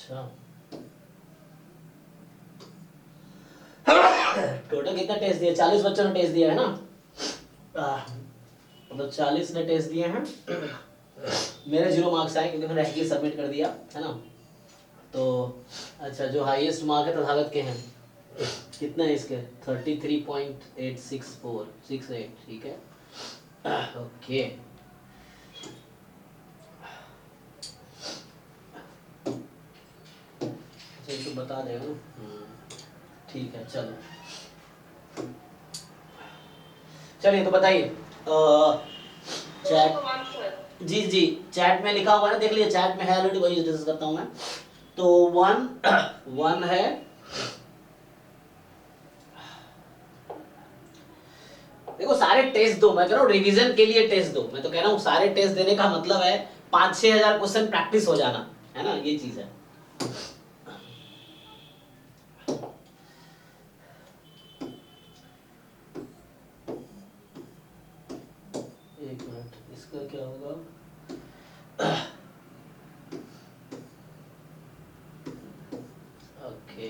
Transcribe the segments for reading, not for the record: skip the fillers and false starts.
अच्छा टोटल कितना टेस्ट दिया? 40 बच्चों ने टेस्ट दिया है ना? मतलब 40 ने टेस्ट दिए हैं। मेरे 0 मार्क्स आए क्योंकि मैंने एक्चुअली सबमिट कर दिया है ना। तो अच्छा, जो हाईएस्ट मार्क है तथागत के हैं, कितना है इसके? 33.86468। ठीक है, ओके। अच्छा, तो बता देगा ना। ठीक है, चलो चलिए, तो बताइए चैट। जी जी, चैट में लिखा हुआ है, देख लीजिए, चैट में है ऑलरेडी, वही डिस्कस करता हूँ मैं। तो 1 है, देखो सारे टेस्ट दो, मैं कह रहा हूँ रिवीजन के लिए टेस्ट दो। मैं तो कह रहा हूँ सारे टेस्ट देने का मतलब है 5-6 हजार क्वेश्चन प्रैक्टिस हो जाना, है ना, ये चीज है। एक मिनट, इसका क्या होगा? ओके,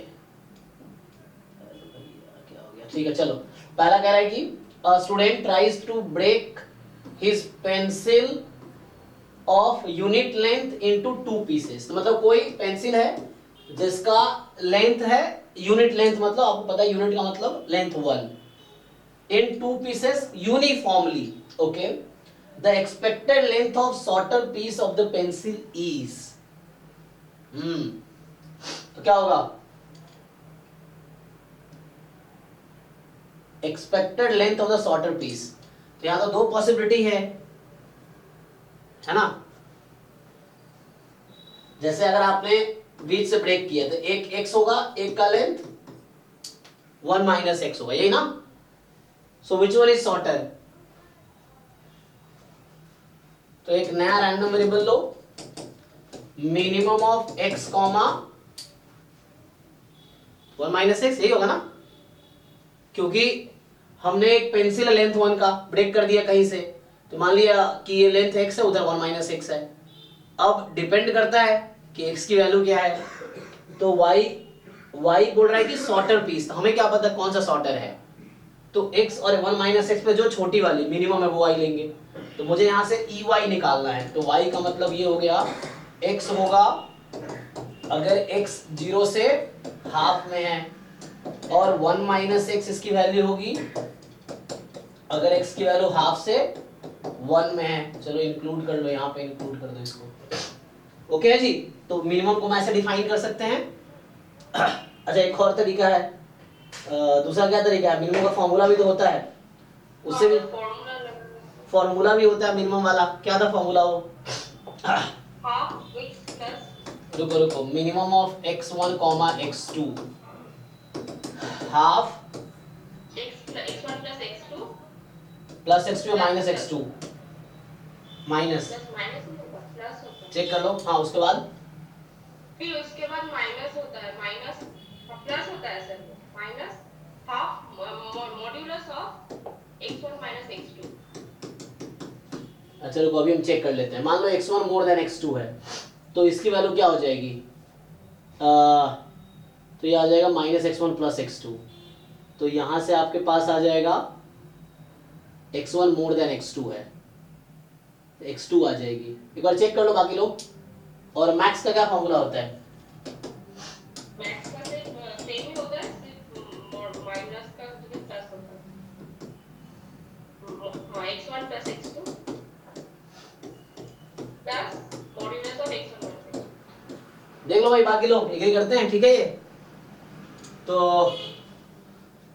क्या हो गया? ठीक है, चलो। पहला कह रहा है कि student tries to break his pencil of unit length into 2 pieces. तो मतलब कोई पेंसिल है जिसका लेंथ है, यूनिट लेंथ मतलब आपको पता है यूनिट का मतलब length 1, in 2 pieces uniformly. Okay, the expected length of shorter piece of the pencil is. तो क्या होगा? Expected length of the shorter piece. तो यहां तो 2 पॉसिबिलिटी है ना। जैसे अगर आपने बीच से ब्रेक किया तो एक x होगा, एक का लेंथ 1 - x होगा, यही ना। सो विच वन इज शॉर्टर? तो एक नया random variable low, minimum of x comma 1 - x, यही होगा ना, क्योंकि हमने एक पेंसिल लेंथ 1 का ब्रेक कर दिया कहीं से, तो मान लिया कि ये लेंथ x है, उधर 1 - x है। अब डिपेंड करता है कि x की वैल्यू क्या है। तो y बोल रहा है कि शॉर्टर पीस, तो हमें क्या पता कौन सा शॉर्टर है। तो x और 1 - x में जो छोटी वाली मिनिमम है वो y लेंगे। तो मुझे यहाँ से EY निकालना है, तो y का मतलब ये हो गया, x होगा अगर x 0 से हाफ में है, और 1 - x इसकी वैल्यू होगी अगर x की वैल्यू हाफ से 1 में है। चलो इंक्लूड कर लो, यहाँ पे इंक्लूड कर दो इसको। ओके है जी। तो मिनिमम को हम ऐसे डिफाइन कर सकते हैं। अच्छा, एक और तरीका है, दूसरा क्या तरीका है? मिनिमम का फॉर्मूला भी तो होता है, उससे भी फॉर्मूला भी होता है मिनिमम वाला। क्या था फॉर्मूला वो? रुको रुको, minimum of x1 comma x2 half plus x2 minus x2 minus, check कर लो। हाँ, उसके बाद फिर उसके बाद माइनस होता है, माइनस प्लस होता है सर, वो minus half modulus of x1 minus x2। अच्छा रुको, अभी हम चेक कर लेते हैं। मान लो x1 मोर देन x2 है, तो इसकी वैल्यू क्या हो जाएगी? तो ये आ जाएगा -x1 प्लस x2। तो यहां से आपके पास आ जाएगा x1 मोर देन x2 है, x2 आ जाएगी। एक बार चेक कर लो बाकी लोग। और मैक्स का क्या फॉर्मूला होता है? मैक्स का सेम ही होता है, सिर्फ माइनस का जगह प्लस होता है। हाँ, x1 plus x2 plus modulus of x1 minus x2। देख लो भाई, बाकी लोग एग्री करते हैं? ठीक है ये तो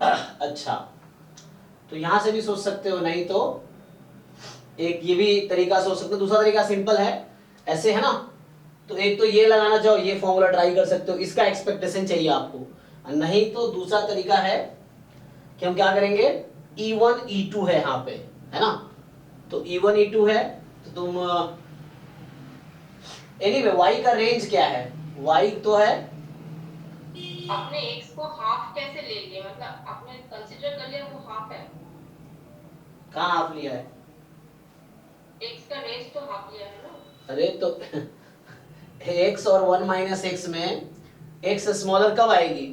अच्छा, तो यहां से भी सोच सकते हो, नहीं तो एक ये भी तरीका सोच सकते हो। दूसरा तरीका सिंपल है, ऐसे है ना। तो एक तो ये लगाना चाहो, ये फॉर्मूला ट्राई कर सकते हो, इसका एक्सपेक्टेशन चाहिए आपको। नहीं तो दूसरा तरीका है कि हम क्या करेंगे, E1 E2 है यहाँ पे, है ना। तो E1 E2 है, तो तुम एनीवे y का रेंज क्या है? y तो है, आपने x को हाफ कैसे ले लिया, मतलब आपने कंसीडर कर लिया वो हाफ है। कहाँ आप लिया है? x का रेंज तो हाफ लिया है ना। अरे तो x और 1 माइनस एक्स में x स्मॉलर कब आएगी?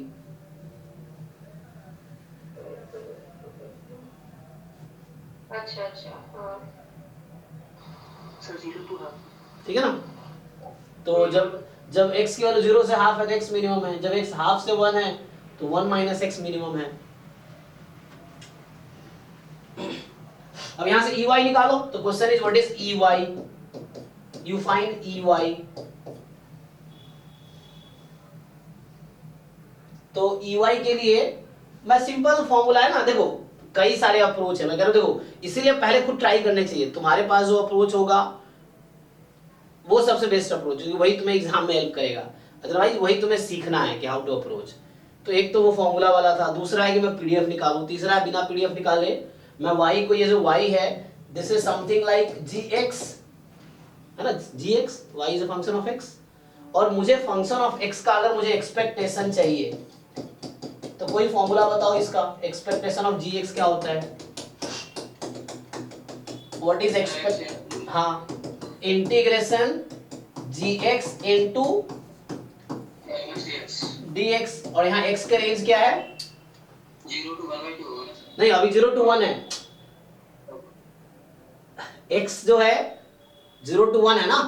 अच्छा अच्छा हाँ सर 0 to हाफ। ठीक है ना? तो जब x की वैल्यू 0 से हाफ है तो x मिनिमम है, जब x हाफ से 1 है तो 1 माइनस एक्स मिनिमम है। अब यहां से ey निकालो, तो question is what is ey, you find ey। तो ey के लिए मैं सिंपल फॉर्मूला है ना, देखो कई सारे अप्रोच है, मैं कह रहा हूं देखो इसीलिए पहले खुद ट्राई करने चाहिए। तुम्हारे पास जो अप्रोच होगा वो सबसे बेस्ट अप्रोच है, वही तुम्हें एग्जाम में हेल्प करेगा, अदरवाइज वही तुम्हें सीखना है कि हाउ टू अप्रोच। तो एक तो वो फॉर्मूला वाला था, दूसरा है कि मैं पीडीएफ निकालूं, तीसरा है बिना पीडीएफ निकाले मैं y को, ये जो y है this is something like gx, है ना, gx, y is a function of x, और मुझे फंक्शन ऑफ x का अगर मुझे एक्सपेक्टेशन चाहिए तो कोई फॉर्मूला बताओ इसका, एक्सपेक्टेशन ऑफ gx क्या होता है? व्हाट इज एक्सपेक्ट, हाँ, इंटीग्रेशन gx इनटू dx, और यहाँ x का रेंज क्या है? 0 to 1/2 नहीं, अभी 0 to 1 है, x जो है 0 to 1 है ना,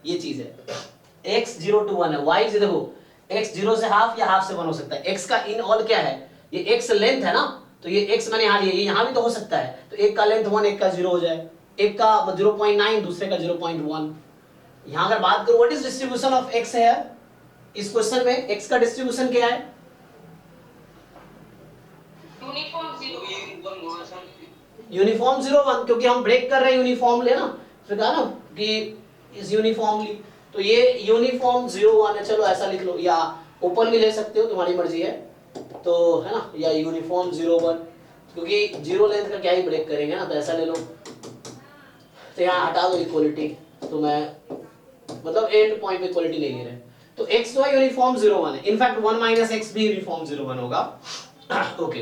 ये चीज है, x 0 to 1 है, y से देखो x 0 से हाफ या हाफ से 1 हो सकता है, x का इन ऑल क्या है, ये x लेंथ है ना, तो ये x मैंने यहाँ लिया, ये यहाँ भी तो हो सकता है, तो एक का लेंथ 1, एक का 0 हो जाए, एक का 0.9 दूसरे का 0.1। यहाँ अगर बात करूं what is distribution of x है इस क्वेश्चन में, x का डिस्ट्रीब्यूशन क्या है? यूनिफॉर्म 0 यूनिफॉर्म 0 1, क्योंकि हम ब्रेक कर रहे हैं यूनिफॉर्म लेना, फिर कहा ना कि इज यूनिफॉर्मली, तो ये यूनिफॉर्म 0 1 है, चलो ऐसा लिख लो, या ओपन भी ले सकते हो, तुम्हारी मर्जी है, तो है ना, या यूनिफॉर्म 0 1, क्योंकि 0 लेंथ का क्या ही ब्रेक करेंगे ना, तो ऐसा ले लो। तो यहाँ हटा दो इक्वलिटी, तो मैं मतलब एंड पॉइंट पे इक्वलिटी नहीं ले रहे, तो x जो है यूनिफॉर्म 0 1 है, इनफैक्ट 1 माइनस एक्स भी यूनिफॉर्म 0 1 होगा, ओके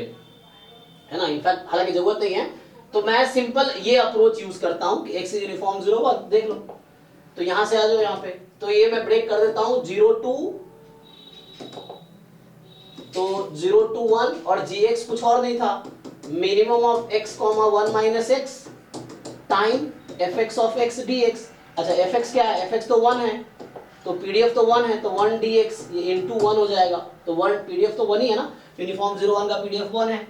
है ना, इनफैक्ट हालांकि जरूरत नहीं है, तो मैं सिंपल ये अप्रोच यूज करता हूं कि x इज यूनिफॉर्म 0 1, देख लो, तो यहां से आ जाओ यहाँ पे, तो ये मैं ब्रेक कर देता हूं 0 to, तो 0 to 1, और gx कुछ और नहीं था, minimum of x, 1 minus x time fx of x dx। अच्छा fx क्या है, fx तो 1 है, तो pdf तो 1 है, तो 1 dx ये into 1 हो जाएगा, तो 1 pdf तो 1 ही है ना, यूनिफॉर्म 0 1 का pdf 1 है।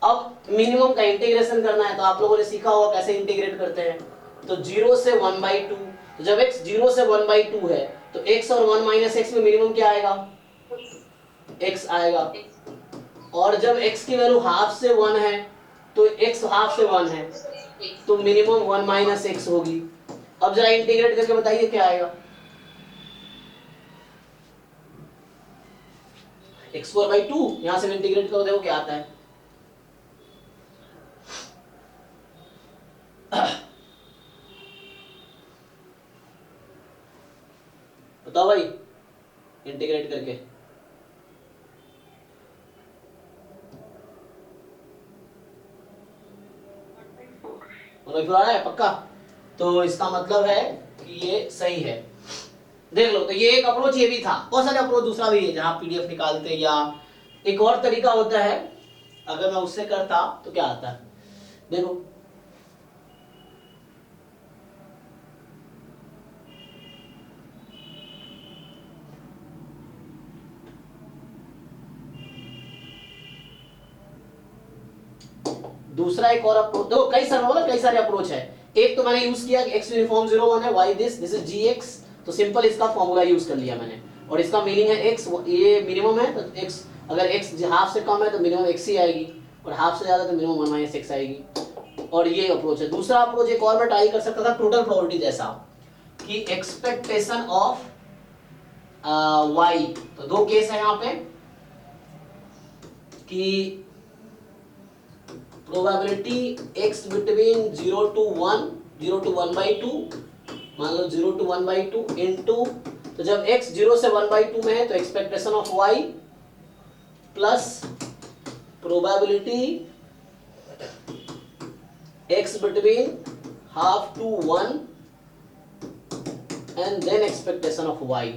अब मिनिमम का इंटीग्रेशन करना है, तो आप लोगों ने सीखा होगा कैसे इंटीग्रेट करते हैं, तो 0 से 1/2, तो जब x 0 से 1/2 है तो x और 1 माइनस एक्स में मिनिमम क्या आएगा, x आएगा, और जब x की वैल्यू हाफ से 1 है तो x हाफ से 1 है, तो मिनिमम 1 माइनस एक्स होगी। अब जरा इंटीग्रेट करके बताइए क्या आएगा, x/2, यहां से इंटीग्रेट करो, देखो क्या आता है, बताओ भाई इंटीग्रेट करके, आ रहा है पक्का, तो इसका मतलब है कि ये सही है, देख लो, तो ये एक अप्रोच ये भी था, बहुत सारे अप्रोच दूसरा भी है जहां पीडीएफ निकालते, या एक और तरीका होता है, अगर मैं उससे करता तो क्या आता है, देखो दूसरा एक और अप्रोच, देखो कई सारे बोला, कई सारे अप्रोच है, एक तो मैंने यूज किया x यूनिफॉर्म 0 1 है, y दिस इज gx, तो सिंपल इसका फॉर्मूला यूज कर लिया मैंने, और इसका मीनिंग है x ये मिनिमम है, तो x अगर x हाफ से कम है तो मिनिमम x ही आएगी, और हाफ से ज्यादा तो मिनिमम 1 माइनस x आएगी, और ये अप्रोच है। दूसरा अप्रोच एक और मैं ट्राई कर सकता था टोटल प्रोबेबिलिटी जैसा, कि एक्सपेक्टेशन ऑफ y, तो दो केस है यहाँ पे, कि probability x between 0 to 1, 0 to 1/2, मान लो 0 to 1/2 इनटू, तो जब x 0 से 1/2 में है तो expectation of y plus probability x between half to 1 and then expectation of y।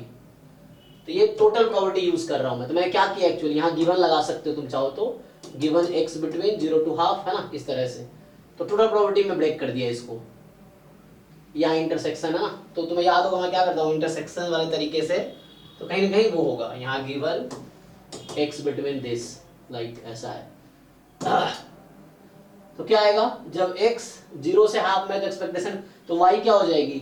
तो ये टोटल प्रॉपर्टी यूज कर रहा हूं मैं। तो मैंने क्या किया एक्चुअली, यहाँ गिवन लगा सकते हो तुम चाहो तो, given x between 0 to half है ना, इस तरह से। तो टोटल प्रॉपर्टी में ब्रेक कर दिया इसको। यहाँ इंटरसेक्शन है ना, तो तुम्हें याद होगा मैं क्या करता हूँ इंटरसेक्शन वाले तरीके से, तो कहीं ना कहीं वो होगा यहाँ given x between this, like ऐसा है। तो क्या आएगा जब x 0 से हाफ में, तो एक्सपेक्टेशन, तो y क्या हो जाएगी,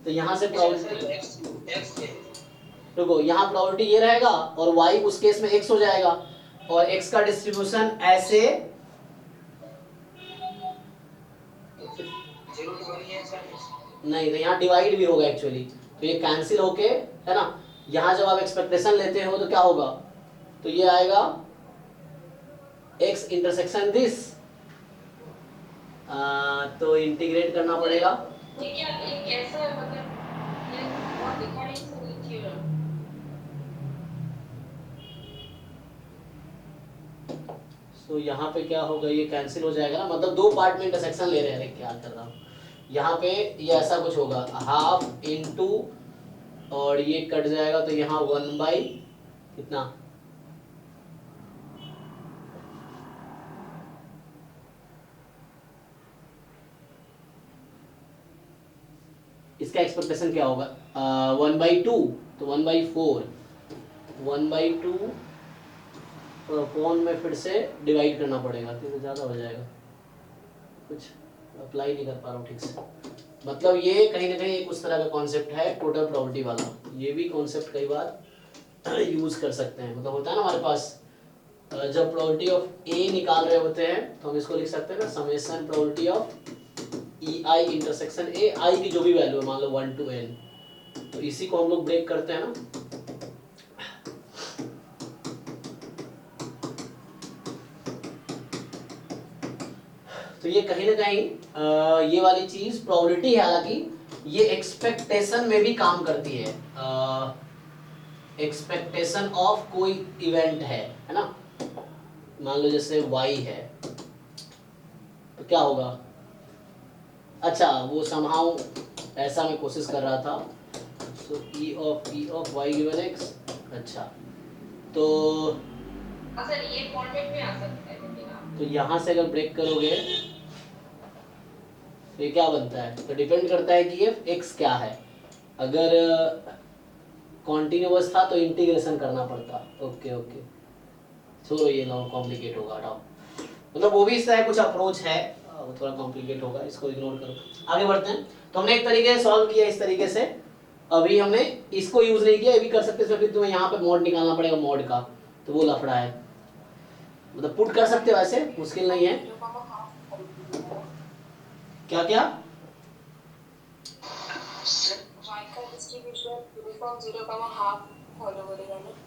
तो यहाँ से देखो यहाँ प्रॉपर्टी ये रहेगा और y उस केस में x हो जाएगा, और x का डिस्ट्रीब्यूशन ऐसे नहीं, तो यहाँ डिवाइड भी होगा एक्चुअली, तो ये कैंसिल होके है ना, यहाँ जब आप एक्सपेक्टेशन लेते हो तो क्या होगा, तो ये आएगा x इंटरसेक्शन दिस, तो इंटीग्रेट करना पड़ेगा। ये क्या ये कैसा है, मतलब ये बहुत दिखा नहीं सही थ्योरम। तो यहाँ पे क्या होगा, ये कैंसिल हो जाएगा ना, मतलब दो पार्ट में इंटरसेक्शन ले रहे हैं, क्या कर रहा हूँ यहाँ पे, ये ऐसा कुछ होगा हाफ इनटू, और ये कट जाएगा तो यहाँ 1 कितना, इसका एक्सपेक्टेशन क्या होगा 1/2, तो 1/4, 1/2 अपॉन में फिर से डिवाइड करना पड़ेगा, तो ज़्यादा हो जाएगा, कुछ अप्लाई नहीं कर पा रहा हूँ ठीक से। मतलब ये कहीं ना कहीं एक उस तरह का कॉन्सेप्ट है टोटल प्रॉपर्टी वाला, ये भी कॉन्सेप्ट कई बार यूज कर सकते हैं। मतलब होता है ना हमारे पास जब प्रॉपर्टी ऑफ ए निकाल रहे होते हैं तो हम इसको लिख सकते हैं ना summation property of E I intersection A, I की जो भी वैल्यू है मान लो 1 to n, तो इसी को हम लोग ब्रेक करते हैं ना। तो ये कहीं ना कहीं ये वाली चीज प्रोबेबिलिटी है, हालांकि ये एक्सपेक्टेशन में भी काम करती है। एक्सपेक्टेशन ऑफ कोई इवेंट है ना, मान लो जैसे y है तो क्या होगा, अच्छा वो समहाउ ऐसा मैं कोशिश कर रहा था, सो e of y given x, अच्छा तो सर ये फॉर्मेट में आ सकता है लेकिन आप तो यहाँ से अगर ब्रेक करोगे तो ये क्या बनता है, तो डिपेंड करता है कि ये x क्या है। अगर कॉन्टिन्यूअस था तो इंटीग्रेशन करना पड़ता, ओके ओके छोड़ो ये ना कॉम्प्लिकेट होगा, हटाओ। मतलब वो भी इस तरह कुछ अप्रोच है, वो थोड़ा कॉम्प्लिकेट होगा, इसको इग्नोर करो, आगे बढ़ते हैं। तो हमने एक तरीके से सॉल्व किया इस तरीके से, अभी हमने इसको यूज नहीं किया, ये भी कर सकते हैं, फिर तुम्हें यहाँ पे मोड निकालना पड़ेगा मोड का, तो वो लफड़ा है। मतलब पुट कर सकते हो ऐसे, मुश्किल नहीं है। क्या क्या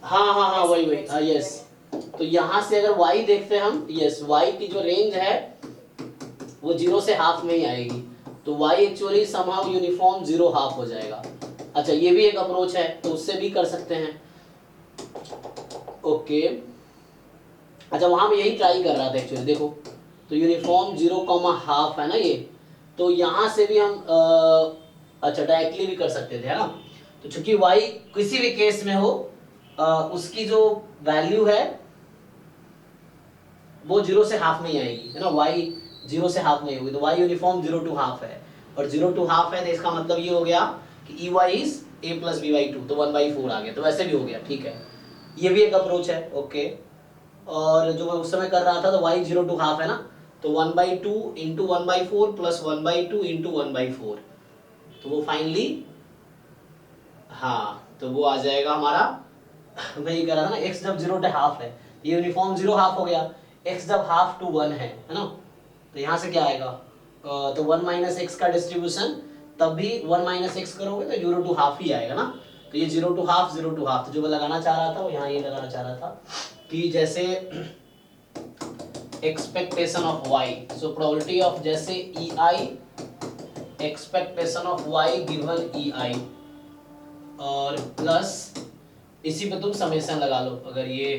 हाँ वही यस। तो यहाँ से अगर y देखते हैं हम, यस y की जो रेंज है वो 0 से हाफ में ही आएगी, तो y actually somehow uniform 0 half हो जाएगा। अच्छा ये भी एक अप्रोच है, तो उससे भी कर सकते हैं, ओके। अच्छा वहां मैं यही ट्राई कर रहा था एक्चुअली, देखो तो यूनिफॉर्म 0, हाफ है ना ये, तो यहाँ से भी हम अच्छा डायरेक्टली भी कर सकते थे है ना। तो चूंकि y किसी भी केस में हो उसकी जो वैल्यू है वो 0 से हाफ में ही आएगी है ना, y 0 से हाफ में ही होगी, तो y यूनिफॉर्म 0 to हाफ है, और 0 to हाफ है तो इसका मतलब ये हो गया कि E Y is a plus B by 2, तो 1/4 आ गया, तो वैसे भी हो गया, ठीक है। ये भी एक अप्रोच है, ओके। और जो मैं उस समय कर रहा था तो y 0 to हाफ है ना, तो 1/2 इंटू 1/4 प्लस 1/2 इंटू 1/4, तो वो फाइनली हाँ तो वो आ जाएगा हमारा मैं ये कह रहा था ना x जब 0 to हाफ है, ये यूनिफॉर्म 0 हाफ हो गया, x जब हाफ टू 1 है ना, तो यहाँ से क्या आएगा तो 1 माइनस एक्स का डिस्ट्रीब्यूशन, तब भी 1 माइनस एक्स करोगे तो 0 to हाफ ही आएगा ना, तो ये 0 to हाफ 0 to हाफ, तो जो मैं लगाना चाह रहा था वो यहाँ ये लगाना चाह रहा था कि जैसे expectation of y, so probability of जैसे E I expectation of y given E I, और प्लस इसी पे तुम समेशन लगा लो, अगर ये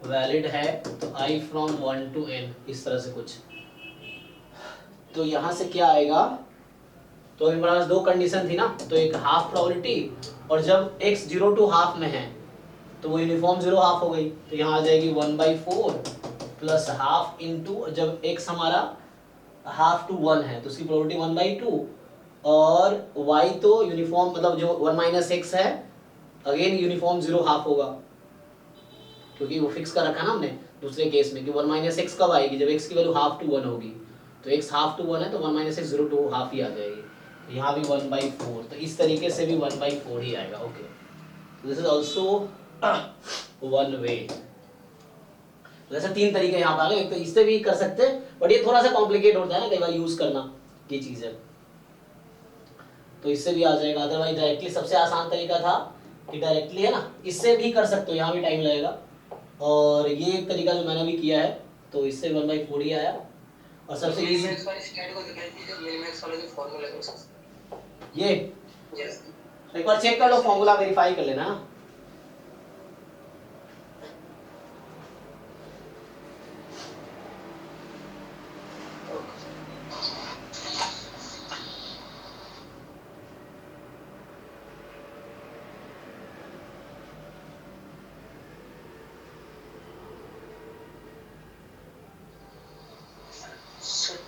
वैलिड है तो i फ्रॉम 1 to n, इस तरह से कुछ। तो यहाँ से क्या आएगा, तो हमारे पास दो कंडीशन थी ना, तो एक हाफ प्रोबेबिलिटी, और जब x 0 to हाफ में है तो वो यूनिफॉर्म 0 हाफ हो गई, तो यहाँ आ जाएगी 1/4 प्लस हाफ इंटू, जब x हमारा हाफ टू 1 है तो उसकी प्रोबेबिलिटी 1/2, और y तो यूनिफॉर्म मतलब जो 1 - x है अगेन यूनिफॉर्म 0 हाफ होगा, क्योंकि वो फिक्स कर रखा ना हमने दूसरे केस में कि 1 - x कब आएगी, जब x की वैल्यू हाफ टू 1 होगी, तो x हाफ टू 1 है तो 1 - x 0 to हाफ ही आ जाएगी, यहाँ भी 1/4, तो इस तरीके से भी 1/4 ही आएगा। Okay, this is also one way. वैसे तीन तरीके यहाँ पे आ गए, एक तो इससे भी कर सकते हैं, बट ये थोड़ा सा कॉम्प्लिकेट होता है ना कई बार यूज करना ये चीज है, तो इससे भी आ जाएगा। अदरवाइज डायरेक्टली सबसे आसान तरीका था कि डायरेक्टली है ना, इससे भी कर सकते हो, यहाँ भी टाइम लगेगा, और ये एक तरीका जो मैंने भी किया है, तो इससे 1/4 ही आया, और सबसे इजी मिनिमैक्स वाली स्टैट को दिखाई दीजिए, मिनिमैक्स वाला जो फार्मूला है उसका। ये। यस एक बार चेक कर लो, फॉर्मूला वेरीफाई कर लेना।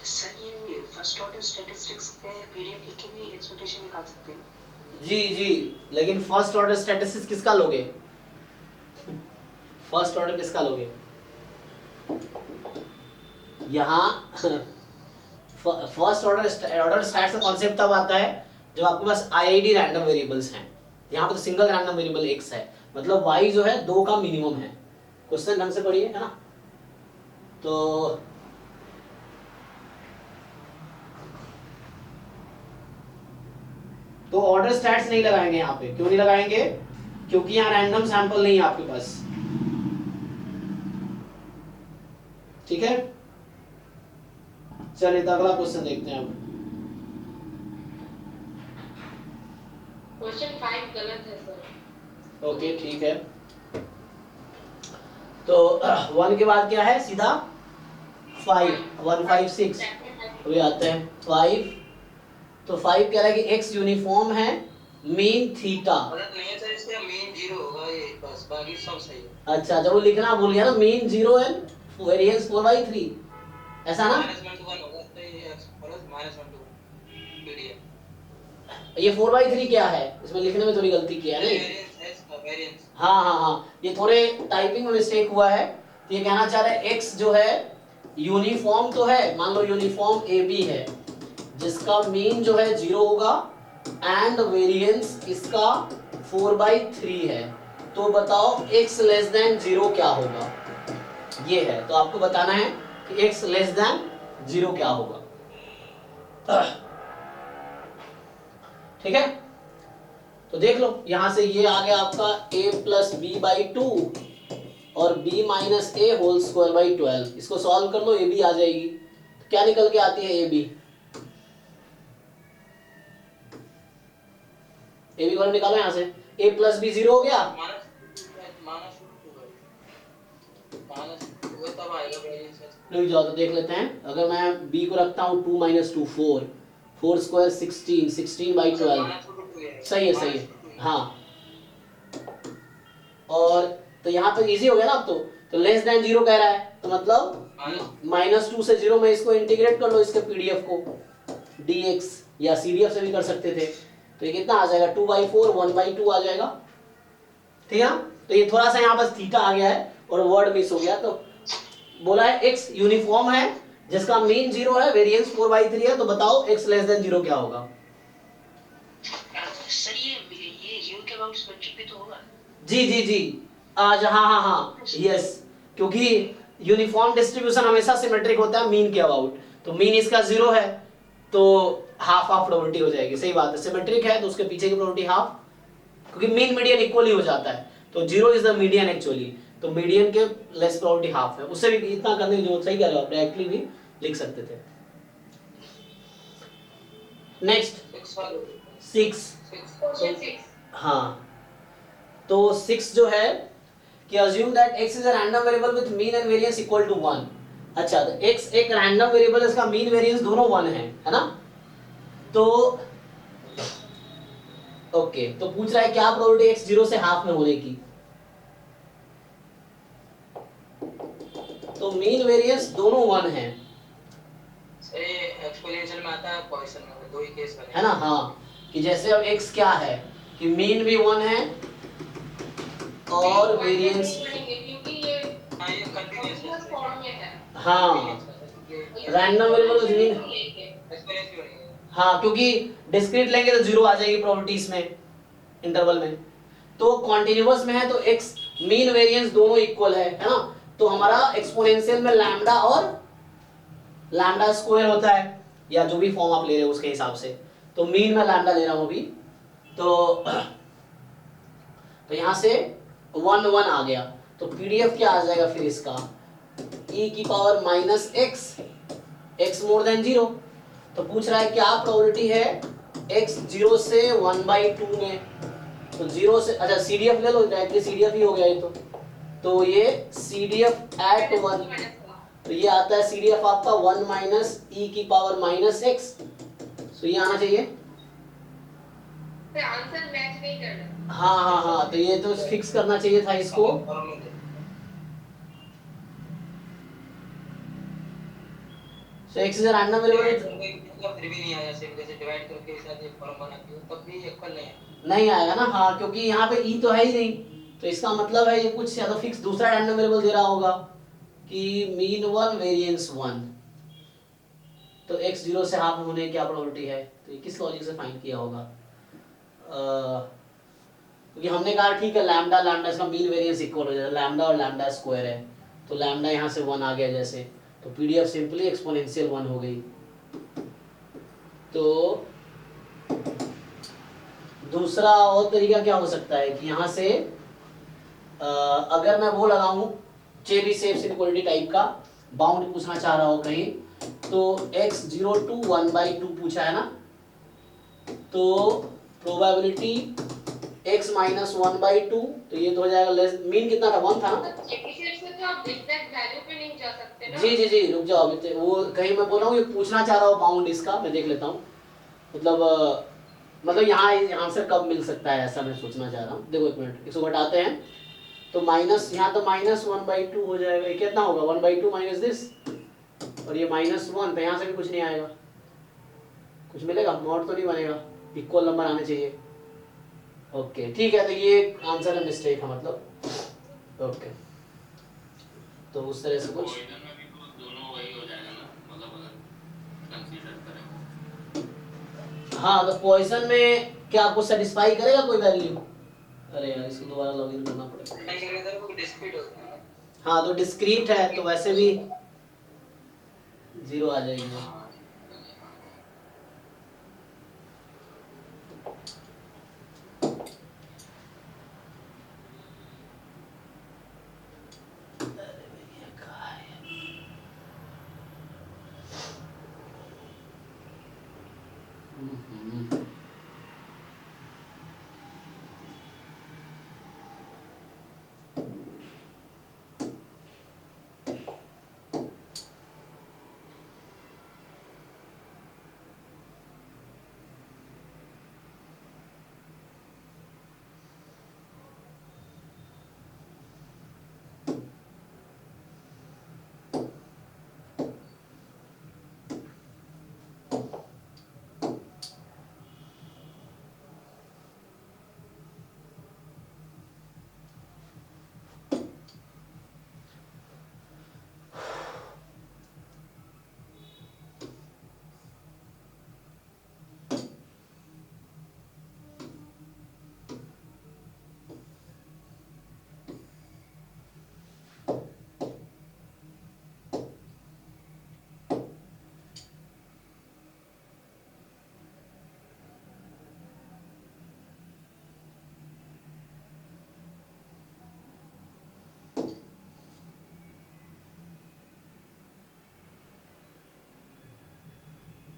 सर ये फर्स्ट ऑर्डर स्टैटिस्टिक्स के पीडीएफ लिख के भी एक्सपेक्टेशन निकाल सकते हैं। जी जी, लेकिन फर्स्ट ऑर्डर स्टैटिस्टिक्स किसका लोगे, फर्स्ट ऑर्डर किसका लोगे यहाँ फर्स्ट ऑर्डर स्टैट्स का कॉन्सेप्ट तब आता है जब आपके पास आईआईडी रैंडम वेरिएबल्स हैं, यहाँ पे तो सिंगल रैंडम वेरिएबल x है, मतलब y जो है 2 का मिनिमम है। क्वेश्चन ढंग से पढ़िए, है ना, तो ऑर्डर स्टैट्स नहीं लगाएंगे यहाँ पे। क्यों नहीं लगाएंगे, क्योंकि यहाँ रैंडम सैंपल नहीं है आपके पास, ठीक है। चलिए तो अगला क्वेश्चन देखते हैं अब। क्वेश्चन 5 गलत है सर। ओके ठीक है, तो 1 के बाद क्या है, सीधा 5, 1 5 6 अभी आते हैं 5, तो 5 कह रहा है कि x यूनिफॉर्म है मीन थीटा। गलत नहीं है सर, इसका मीन 0 होगा ये, बस बाकी सब सही है। अच्छा, जब वो लिखना भूल गया ना, मीन 0 एंड वेरिएंस 4/3, ऐसा ना, -1 होगा तो ये x -1 पीडीएफ। ये 4/3 क्या है, इसमें लिखने में थोड़ी गलती किया है नहीं। वेरिएंस x का वेरिएंस। हाँ हाँ हाँ, ये थोड़े टाइपिंग में मिस्टेक हुआ है, तो ये कहना चाह रहा है x जो है यूनिफॉर्म तो है, मान लो यूनिफॉर्म AB है जिसका मीन जो है 0 होगा एंड वेरिएंस इसका 4/3 है, तो बताओ x लेस देन 0 क्या होगा, ये है। तो आपको बताना है कि x लेस देन 0 क्या होगा, ठीक है। तो देख लो यहां से ये आ गया आपका a + b/2 और b - a whole square by 12, इसको सॉल्व कर लो, ab आ जाएगी। तो क्या निकल के आती है ab, ab को निकालो यहां से, a + b 0 हो गया, तब आएगा वेरिएंस। रुक जाओ तो देख लेते हैं। अगर मैं b को रखता हूँ 2 - 2 4, 4 स्क्वायर 16, 16/12, सही है सही है, हाँ। और तो यहाँ पे इजी हो गया ना अब, तो लेस देन 0 कह रहा है, तो मतलब -2 से 0 में इसको इंटीग्रेट कर लो, इसके पीडीएफ को dx, या सीडीएफ से भी कर सकते थे, तो ये कितना आ जाएगा 2/4, 1/2 आ जाएगा, ठीक है। तो ये थोड़ा सा यहाँ पर थीटा आ गया है और वर्ड मिस हो गया, तो बोला है x यूनिफॉर्म है जिसका मीन 0 है, वेरिएंस 4/3 है, तो बताओ x लेस देन 0 क्या होगा। सर ये u के अबाउट सिमेट्रिक भी तो होगा। जी जी जी, आज हाँ हाँ हाँ यस, क्योंकि यूनिफॉर्म डिस्ट्रीब्यूशन हमेशा सिमेट्रिक होता है मीन के अबाउट, तो मीन इसका 0 है तो हाफ हाफ प्रोबेबिलिटी हो जाएगी, सही बात है। सिमेट्रिक है तो उसके पीछे की प्रोबेबिलिटी हाफ, क्योंकि मीन मीडियन इक्वल ही हो जाता है, तो 0 इज द मीडियन एक्चुअली, तो मीडियन के लेस प्रोबेबिलिटी हाफ है। उससे भी इतना करने की जरूरत, सही कह रहे हो आप, डायरेक्टली भी लिख सकते थे। नेक्स्ट 6, क्वेश्चन 6 हाँ, तो 6 जो है कि assume that x is a random variable with mean and variance equal to 1, अच्छा तो x एक रैंडम वेरिएबल है, इसका मीन वेरिएंस दोनों 1 है ना? तो ओके, तो पूछ रहा है क्या प्रोबेबिलिटी x 0 से हाफ में होने की। तो मीन वेरिएंस दोनों 1 है एक्सपोनेंशियल में आता है, पॉइसन में, दो ही केस बने है ना? हाँ, कि जैसे अब x क्या है कि मीन भी 1 है और वन से वेरिएंस, नहीं बनेंगे क्योंकि ये हाँ ये कंटिन्यूअस कंटीन्यूअस फॉर्म में है। हाँ ये रैंडम वेरिएबल एक्सपोनेंशियल मीन, नहीं लेंगे। एक्सपोनेंस भी बनेंगे। हाँ क्योंकि डिस्क्रीट लेंगे तो 0 आ जाएगी प्रोबेबिलिटीज में, इंटरवल में। तो कॉन्टिन्यूअस में है तो x मीन वेरिएंस दोनों इक्वल है ना? तो हमारा एक्सपोनेंशियल में लैम्डा और लैम्डा स्क्वायर होता है, या जो भी फॉर्म आप ले रहे हो उसके हिसाब से। तो मीन में लैम्डा ले रहा हूं अभी, तो यहां से 1 1 आ गया। तो पीडीएफ क्या आ जाएगा फिर इसका, e की power minus x more than 0। तो पूछ रहा है क्या प्रोबेबिलिटी है x 0 से 1/2 में। तो 0 से, अच्छा सीडीएफ ले लो, डायरेक्टली सीडीएफ ही हो गया ये तो ये सीडीएफ एट 1, तो ये आता है सीडीएफ आपका 1 माइनस ई की पावर माइनस एक्स। तो ये आना चाहिए। फिर आंसर मैच नहीं कर रहा। हाँ हाँ हाँ, तो ये तो फिक्स करना चाहिए था इसको। सो एक्स इज रैंडम वेरिएबल, फिर भी नहीं आया, सिर्फ जैसे डिवाइड करके साथ ये फॉर्म बनाती हो तब भी इक्वल नहीं है। नहीं आएगा ना? हाँ क्योंकि यहाँ पे ई तो है ही नहीं, तो इसका मतलब है ये कुछ या तो फिक्स दूसरा रैंडम वेरिएबल दे रहा होगा कि मीन 1 वेरिएंस 1। तो x 0 से हाफ होने की क्या प्रोबेबिलिटी है, तो ये किस लॉजिक से फाइंड किया होगा? क्योंकि हमने कहा ठीक है लैम्डा लैम्डा इसका मीन वेरिएंस इक्वल हो जाएगा, लैम्डा और लैम्डा स्क्वायर है, तो लैम्डा यहाँ से 1 आ गया जैसे, तो पीडीएफ सिंपली एक्सपोनेंशियल 1 हो गई। तो दूसरा और तरीका क्या हो सकता है कि यहाँ से अगर मैं वो लगाऊं चेबी सेफ इनइक्वालिटी टाइप का, बाउंड पूछना चाह रहा हो कहीं, तो x 0 to 1/2 पूछा है ना, तो प्रोबेबिलिटी x माइनस 1/2, तो ये तो हो जाएगा लेस, मीन कितना था 1 था ना? चेबीशेव से तो आप एग्जैक्ट वैल्यू पे नहीं जा सकते ना। जी जी जी, रुक जाओ अभी वो कहीं मैं बोल रहा हूँ, ये पूछना चाह रहा हूँ बाउंड इसका, मैं देख लेता हूँ। मतलब यहाँ आंसर कब मिल सकता है ऐसा मैं सोचना चाह रहा हूँ। देखो एक मिनट, इसको घटाते हैं तो माइनस, यहाँ तो माइनस 1/2 हो जाएगा, ये कितना होगा 1/2 माइनस दिस, और ये -1, तो यहाँ से भी कुछ नहीं आएगा, कुछ मिलेगा, मॉड तो नहीं बनेगा, इक्वल नंबर आने चाहिए। ओके ठीक है, तो ये आंसर है, मिस्टेक है मतलब। ओके, तो उस तरह से कुछ, पॉइजन में भी तो दोनों वही हो जाएगा ना, मतलब अगर कंसीडर करें। हाँ तो पॉइजन में क्या आपको सेटिस्फाई करेगा कोई वैल्यू? अरे यार इसको दोबारा लॉगिन करना पड़ेगा। नहीं करेंगे तो डिस्क्रीट होता है। हाँ तो डिस्क्रीट है तो वैसे भी 0 आ जाएगी।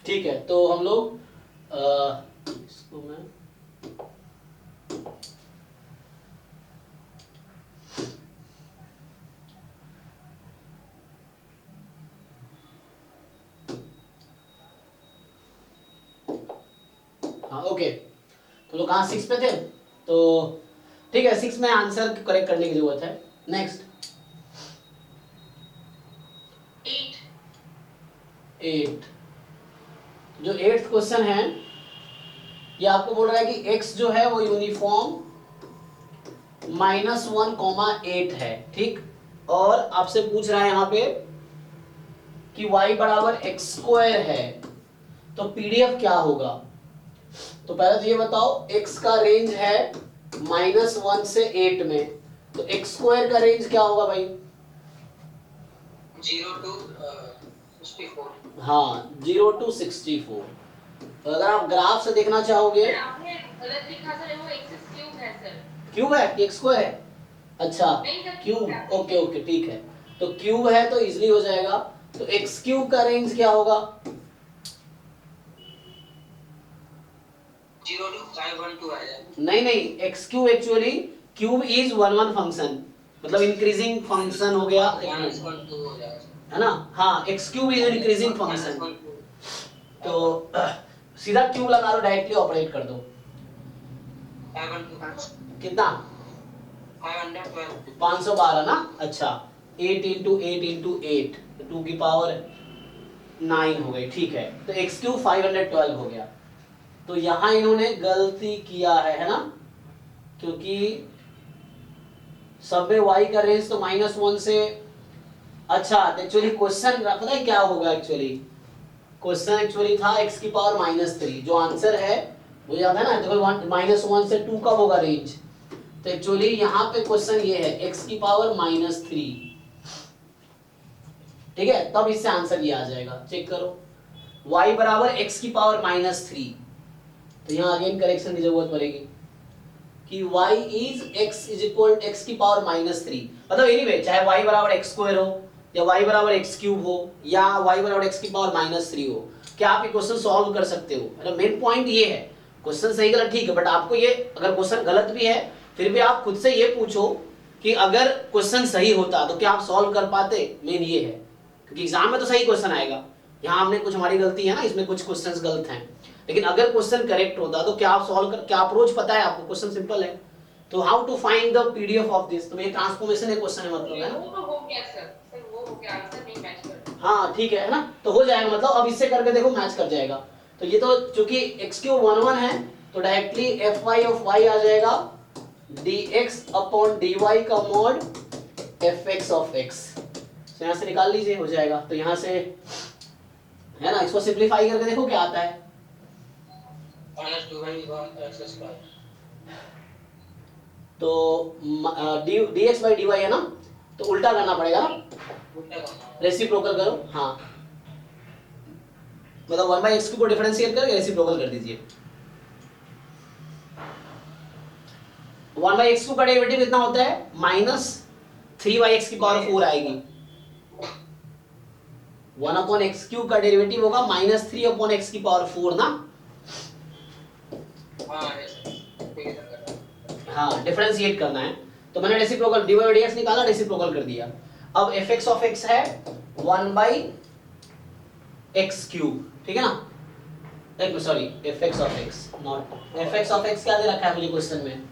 ठीक है, तो हम लोग इसको मैं हाँ ओके, तो लोग कहाँ 6 पे थे, तो ठीक है 6 में आंसर करेक्ट करने की जरूरत है। नेक्स्ट 8 जो 8th क्वेश्चन है ये आपको बोल रहा है कि x जो है वो यूनिफॉर्म -1,8 है, ठीक, और आपसे पूछ रहा है यहाँ पे कि y बराबर x² है, तो पीडीएफ क्या होगा। तो पहले तो ये बताओ x का रेंज है -1 से 8 में, तो x² का रेंज क्या होगा भाई। 0 to 64। हाँ 0 to 64। तो अगर आप ग्राफ से देखना चाहोगे, आपने गलत लिखा सर, वो x³ है सर। क्यूब है कि x² है, अच्छा नहीं सर, क्यूब, ओके ओके ठीक है, तो क्यूब है तो इजीली हो जाएगा। तो x³ का रेंज क्या होगा। 0 to 512 आ जाएगा। नहीं x³ actually cube is 1 function, मतलब इंक्रीजिंग फंक्शन हो गया, -12 हो जाएगा है ना। हाँ x³ इज इंक्रीजिंग फंक्शन, तो सीधा क्यूब लगा दो, डायरेक्टली ऑपरेट कर दो। 512 कितना 512 512 ना, अच्छा 8 × 8 × 8 तो 2 की पावर 9 हो गई, ठीक है, तो x³ 512 हो गया। तो यहाँ इन्होंने गलती किया है ना, क्योंकि सब में y का रेंज तो -1 से, अच्छा एक्चुअली क्वेश्चन पता है क्या होगा, एक्चुअली क्वेश्चन एक्चुअली था x की पावर -3, जो आंसर है वो याद है ना, देखो -1 से 2 कब होगा रेंज, तो एक्चुअली यहाँ पे क्वेश्चन ये है x की पावर -3, ठीक है, तब इससे आंसर ये आ जाएगा। चेक करो y बराबर x की पावर -3, तो यहाँ अगेन करेक्शन की जरूरत पड़ेगी कि y इज x की पावर -3, मतलब एनीवे चाहे y बराबर x² हो या y बराबर x³ हो या y बराबर x की पावर -3 हो, क्या आप ये क्वेश्चन सॉल्व कर सकते हो। मतलब मेन पॉइंट ये है, क्वेश्चन सही गलत ठीक है, बट आपको ये अगर क्वेश्चन गलत भी है फिर भी आप खुद से ये पूछो कि अगर क्वेश्चन सही होता तो क्या आप सॉल्व कर पाते, मेन ये है, क्योंकि एग्जाम में तो सही क्वेश्चन आएगा, यहाँ हमने कुछ हमारी गलती है ना, इसमें कुछ क्वेश्चंस गलत हैं, लेकिन अगर क्वेश्चन करेक्ट होता तो क्या आप सॉल्व कर, क्या अप्रोच पता है आपको, क्वेश्चन सिंपल है। तो how to find the PDF of this, तो ये ट्रांसफॉर्मेशन है क्वेश्चन है, मतलब है ना, वो तो हो गया सर, वो हो गया, आंसर नहीं मैच कर रहा। हाँ ठीक है ना, तो हो जाएगा, मतलब अब इससे करके देखो मैच कर जाएगा। तो ये तो चूंकि x³ 1 है तो डायरेक्टली fy ऑफ y आ जाएगा dx/dy का मॉड fx ऑफ x, तो यहाँ से निकाल लीजिए, हो जाएगा। तो यहाँ से है ना, इसको सिंपलीफाई करके देखो क्या आता है, -2/1x²। तो dx/dy है ना, तो उल्टा करना पड़ेगा ना, उल्टा करना। रेसिप्रोकल करो, हाँ मतलब 1/x³ को डिफरेंशिएट करके रेसिप्रोकल कर दीजिए। 1/x³ का डेरिवेटिव कितना होता है, -3/x की पावर 4 आएगी। 1/x³ का डेरिवेटिव होगा -3/x की पावर 4 ना, हाँ ठीक है, हाँ डिफरेंशिएट करना है। तो मैंने रेसिप्रोकल dy/dx निकाला, रेसिप्रोकल कर दिया। अब fx ऑफ x है 1/x³, ठीक है ना, एक sorry fx of x not fx of x, क्या दे रखा है मुझे क्वेश्चन में,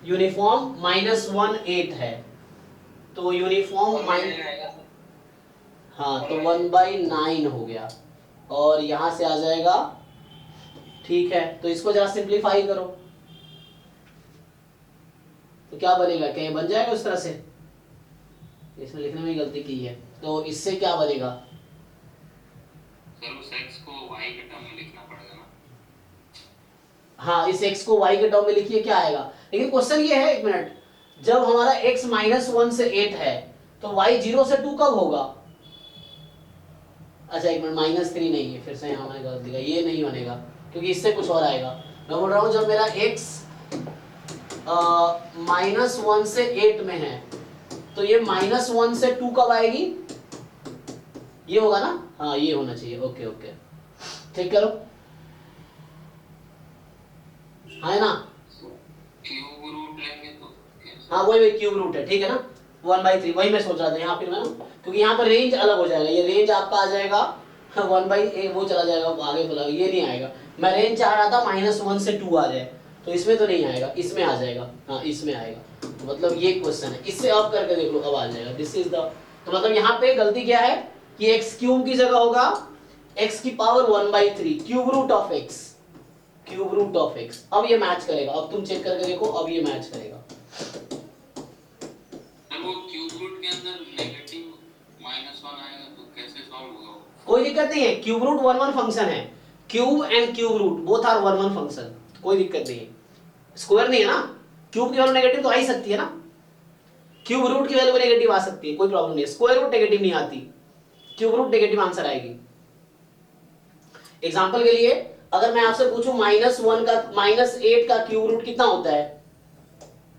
यूनिफॉर्म -1/8 है, तो यूनिफॉर्म हाँ तो 1/9 हो गया, और यहां से आ जाएगा, ठीक है, तो इसको जरा सिंपलीफाई करो, तो क्या बनेगा, क्या ये बन जाएगा उस तरह से, इसमें लिखने में गलती की है, तो इससे क्या बनेगा, सर उस x को y के टर्म में लिखना पड़ेगा ना। हाँ इस x को y के टर्म में लिखिए, क्या आएगा, लेकिन क्वेश्चन ये है, एक मिनट, जब हमारा x -1 से 8 है तो y 0 से 2 कब होगा, अच्छा एक मिनट, -3 नहीं है, फिर से यहाँ मैंने गलत दिया, ये नहीं बनेगा क्योंकि इससे कुछ और आएगा। मैं बोल रहा हूँ जब मेरा x -1 से 8 में है तो ये -1 से 2 कब आएगी, ये होगा ना, हाँ ये होना चाहिए, ओके ओके ठीक करो, हाँ है ना, क्यूब रूट लेंगे तो हाँ वही क्यूब रूट है, ठीक है ना, 1/3 वही मैं सोच रहा था यहाँ, फिर मैं ना, क्योंकि यहाँ पर रेंज अलग हो जाएगा, ये रेंज आपका आ जाएगा 1/a वो चला जाएगा आगे बोला, ये नहीं आएगा। मैं रेंज चाह रहा था -1 से 2 आ जाए, तो इसमें तो नहीं आएगा, इसमें आ जाएगा। हाँ इसमें आएगा, तो मतलब ये क्वेश्चन है, इससे अब करके देख लो, अब आ जाएगा। दिस इज द, तो मतलब यहाँ पे गलती क्या है कि x क्यूब की जगह होगा x की power 1/3 cube root of x, cube root of x। अब ये मैच करेगा, अब तुम चेक करके देखो, अब ये मैच करेगा। सर वो क्यूब रूट के अंदर नेगेटिव -1 आएगा तो कैसे सॉल्व होगा वो? कोई दिक्कत नहीं है, क्यूब रूट 1 1 फंक्शन है, cube and cube root both are 1 1 function, कोई दिक्कत नहीं है। स्क्वायर नहीं है ना, क्यूब की वैल्यू नेगेटिव तो आ ही सकती है ना, क्यूब रूट की वैल्यू भी नेगेटिव आ सकती है, कोई प्रॉब्लम नहीं है। स्क्वायर रूट नेगेटिव नहीं आती, क्यूब रूट नेगेटिव आंसर आएगी। एग्जांपल के लिए अगर मैं आपसे पूछूं -1 का -8 का क्यूब रूट कितना होता है?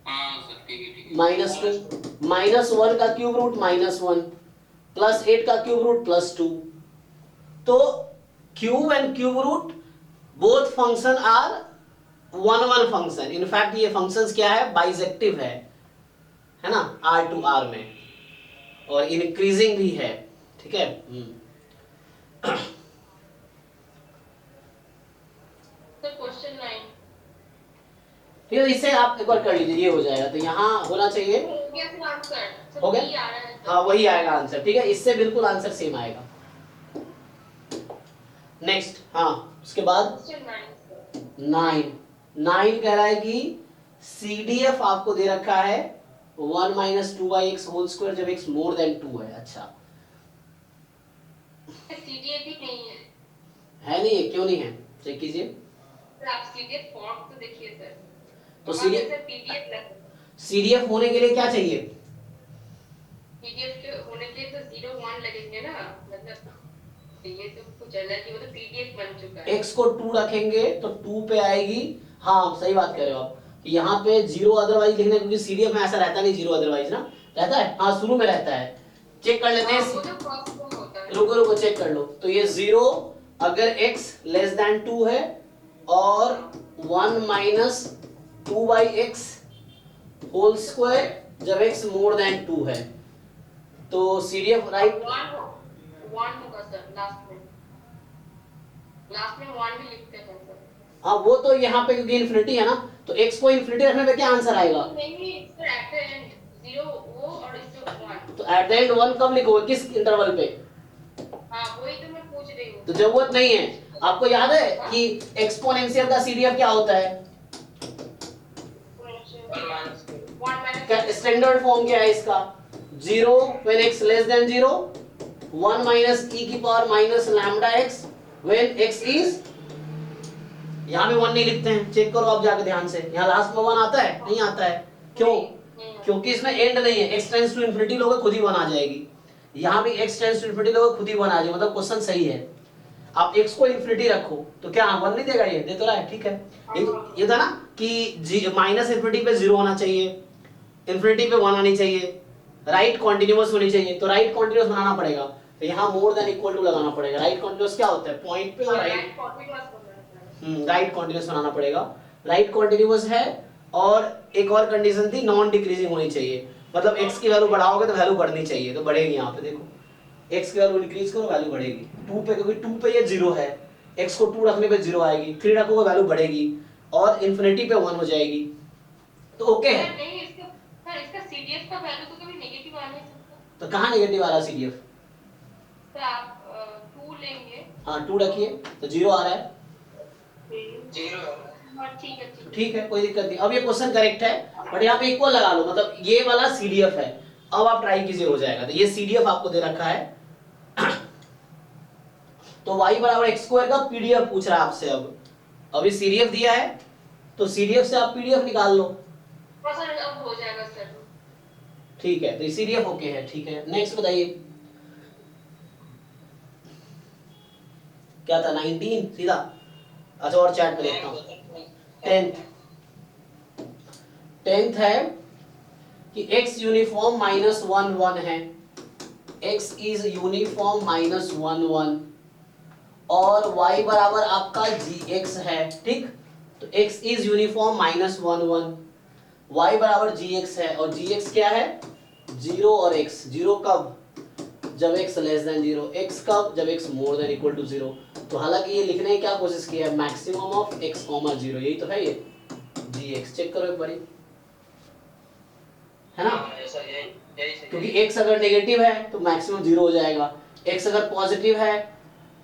हाँ सर ठीक है ठीक है। -2, -1 का क्यूब रूट -1 प्लस 8 का क्यूब रूट +2। तो cube and cube root both function are 1 1 function. In fact ये फंक्शंस क्या है, बाइजेक्टिव है ना, R to R में, और इंक्रीजिंग भी है, ठीक है। सर क्वेश्चन 9 ठीक है, इससे आप एक बार कर लीजिए, ये हो जाएगा। तो यहाँ होना चाहिए, हो गया सर आंसर, हो गया? सर आ रहा है। हाँ वही आएगा आंसर, ठीक है, इससे बिल्कुल आंसर सेम आएगा। नेक्स्ट, हाँ उसके बाद क्वेश्चन 9 कह रहा है कि CDF आपको दे रखा है 1 - 2/x होल स्क्वायर जब x मोर देन 2 है। अच्छा 9 सीडीएफ भी नहीं है है नहीं है, क्यों नहीं है, चेक कीजिए। सर, आप सीडीएफ फॉर्म तो देखिए सर। तो वहाँ पे CDF सर पीडीएफ लग CDF होने के लिए क्या चाहिए? पीडीएफ के होने के लिए तो 0 1 लगेंगे ना, मतलब ये तो कुछ अलग ही, वो तो पीडीएफ बन चुका है। x को 2 रखेंगे तो 2 पे आएगी। हाँ सही बात कह रहे हो आप, कि यहाँ पे 0 अदरवाइज लिखने, क्योंकि CDF में ऐसा रहता नहीं 0 अदरवाइज ना, रहता है, हाँ शुरू में रहता है। चेक कर लेते हाँ, हैं, वो तो फर्स्ट में होता है। रुको रुको चेक कर लो। तो ये 0 अगर x लेस देन 2 है और 1 - 2/x होल स्क्वायर जब x मोर देन 2 है, तो CDF राइट। 1 होगा सर लास्ट में 1 भी लिखते हैं सर। हाँ वो तो यहाँ पे क्योंकि इन्फिनिटी है ना, तो x को इन्फिनिटी रखने पे क्या आंसर आएगा? नहीं सर, एट द एंड 0 वो और इस 1। तो एट द एंड 1 कब लिखोगे, किस इंटरवल पे? हाँ वही तो मैं पूछ रही हूँ। तो जरूरत नहीं है। आपको याद है कि एक्सपोनेंशियल का CDF क्या होता है? स्टैंडर्ड फॉर्म क्या है इसका? 0 when x less than 0, 1 - e⁻⁻ λx when x is, यहाँ भी 1 नहीं लिखते हैं, चेक करो आप जाके ध्यान से, यहाँ लास्ट में 1 आता है, नहीं आता है, क्यों? क्योंकि इसमें एंड नहीं है, x टेंड्स टू इंफिनिटी लोगे खुद ही 1 आ जाएगी, यहाँ भी x टेंड्स टू इंफिनिटी लोगे खुद ही 1 आ जाएगी, मतलब क्वेश्चन सही है। आप x को इंफिनिटी रखो तो क्या 1 नहीं देगा, ये दे तो रहा है, ठीक है। ये था ना कि माइनस इंफिनिटी पे 0 होना चाहिए, इंफिनिटी पे 1 आनी चाहिए, राइट कॉन्टिन्यूअस होनी चाहिए, तो राइट कॉन्टिन्यूअस बनाना पड़ेगा, तो यहाँ मोर देन इक्वल टू लगाना पड़ेगा। राइट कॉन्टिन्यूअस क्या होता है, पॉइंट पे, और राइट कॉन्टिन्यूअस बनाना पड़ेगा। राइट कॉन्टिन्यूअस है, और एक और कंडीशन थी नॉन डिक्रीजिंग होनी चाहिए, मतलब x की वैल्यू बढ़ाओगे तो वैल्यू बढ़नी चाहिए, तो बढ़ेगी। यहाँ पे देखो x की वैल्यू इंक्रीज करो वैल्यू बढ़ेगी 2 पे, क्योंकि 2 पे ये 0 है, x को 2 रखने पे 0 आएगी, 3 रखोगे वैल्यू बढ़ेगी, और इंफिनिटी पे 1 हो जाएगी, तो ओके है। नहीं इसका सीडीएफ का वैल्यू तो कभी नेगेटिव आ नहीं सकता। तो कहाँ नेगेटिव आ रहा है CDF? तो आप 2 लेंगे। हाँ 2 रखिए तो 0 आ रहा है, 0 हाँ ठीक है ठीक है कोई दिक्कत नहीं। अब ये क्वेश्चन करेक्ट है, बट यहाँ पे इक्वल लगा लो, मतलब ये वाला CDF है। अब आप ट्राई कीजिए, हो जाएगा। तो ये CDF आपको दे रखा है, तो y = x² का PDF पूछ रहा है आपसे। अब अभी CDF दिया है, तो CDF से आप PDF निकाल लो, सर अब हो जाएगा सर। ठीक है। तो CDF ओके है, ठीक है। नेक्स्ट बताइए क्या था, 19 सीधा। अच्छा और चैट में देखता हूँ। 10th है कि x यूनिफॉर्म -1 1 है, x इज यूनिफॉर्म -1 1, और y बराबर आपका gx है, ठीक। तो x इज यूनिफॉर्म -1 1, y बराबर gx है, और gx क्या है 0 और x। 0 कब, जब x लेस देन 0, x कब, जब x more than equal to 0। तो हालांकि ये लिखने की क्या कोशिश की है, मैक्सिमम ऑफ x, 0, यही तो है ये gx। चेक करो एक बारी, है ना, हाँ, ऐसा यही सही। क्योंकि x अगर नेगेटिव है तो मैक्सिमम 0 हो जाएगा, x अगर पॉजिटिव है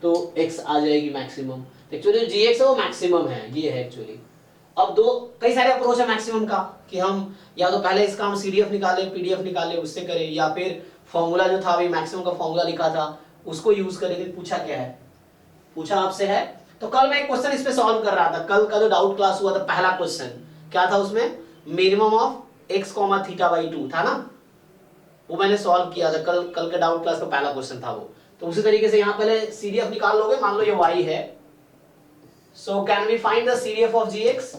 तो x आ जाएगी मैक्सिमम। एक्चुअली gx है वो मैक्सिमम है, ये है एक्चुअली। अब दो कई सारे अप्रोच है मैक्सिमम का, कि हम या तो पहले इसका हम CDF निकाले, PDF निकाले, उससे करें, या फिर फॉर्मूला जो था अभी मैक्सिमम का फॉर्मूला लिखा था उसको यूज करें। लेकिन पूछा क्या है, पूछा आपसे है। तो कल मैं एक क्वेश्चन इस पे सॉल्व कर रहा था, कल का जो डाउट क्लास हुआ था पहला क्वेश्चन क्या था, उसमें मिनिमम ऑफ x, θ/2 था ना, वो मैंने सॉल्व किया था कल का डाउट क्लास का पहला क्वेश्चन था वो। तो उसी तरीके से यहाँ पहले CDF निकाल लोगे, मान लो ये y है, so can we find the CDF of gx,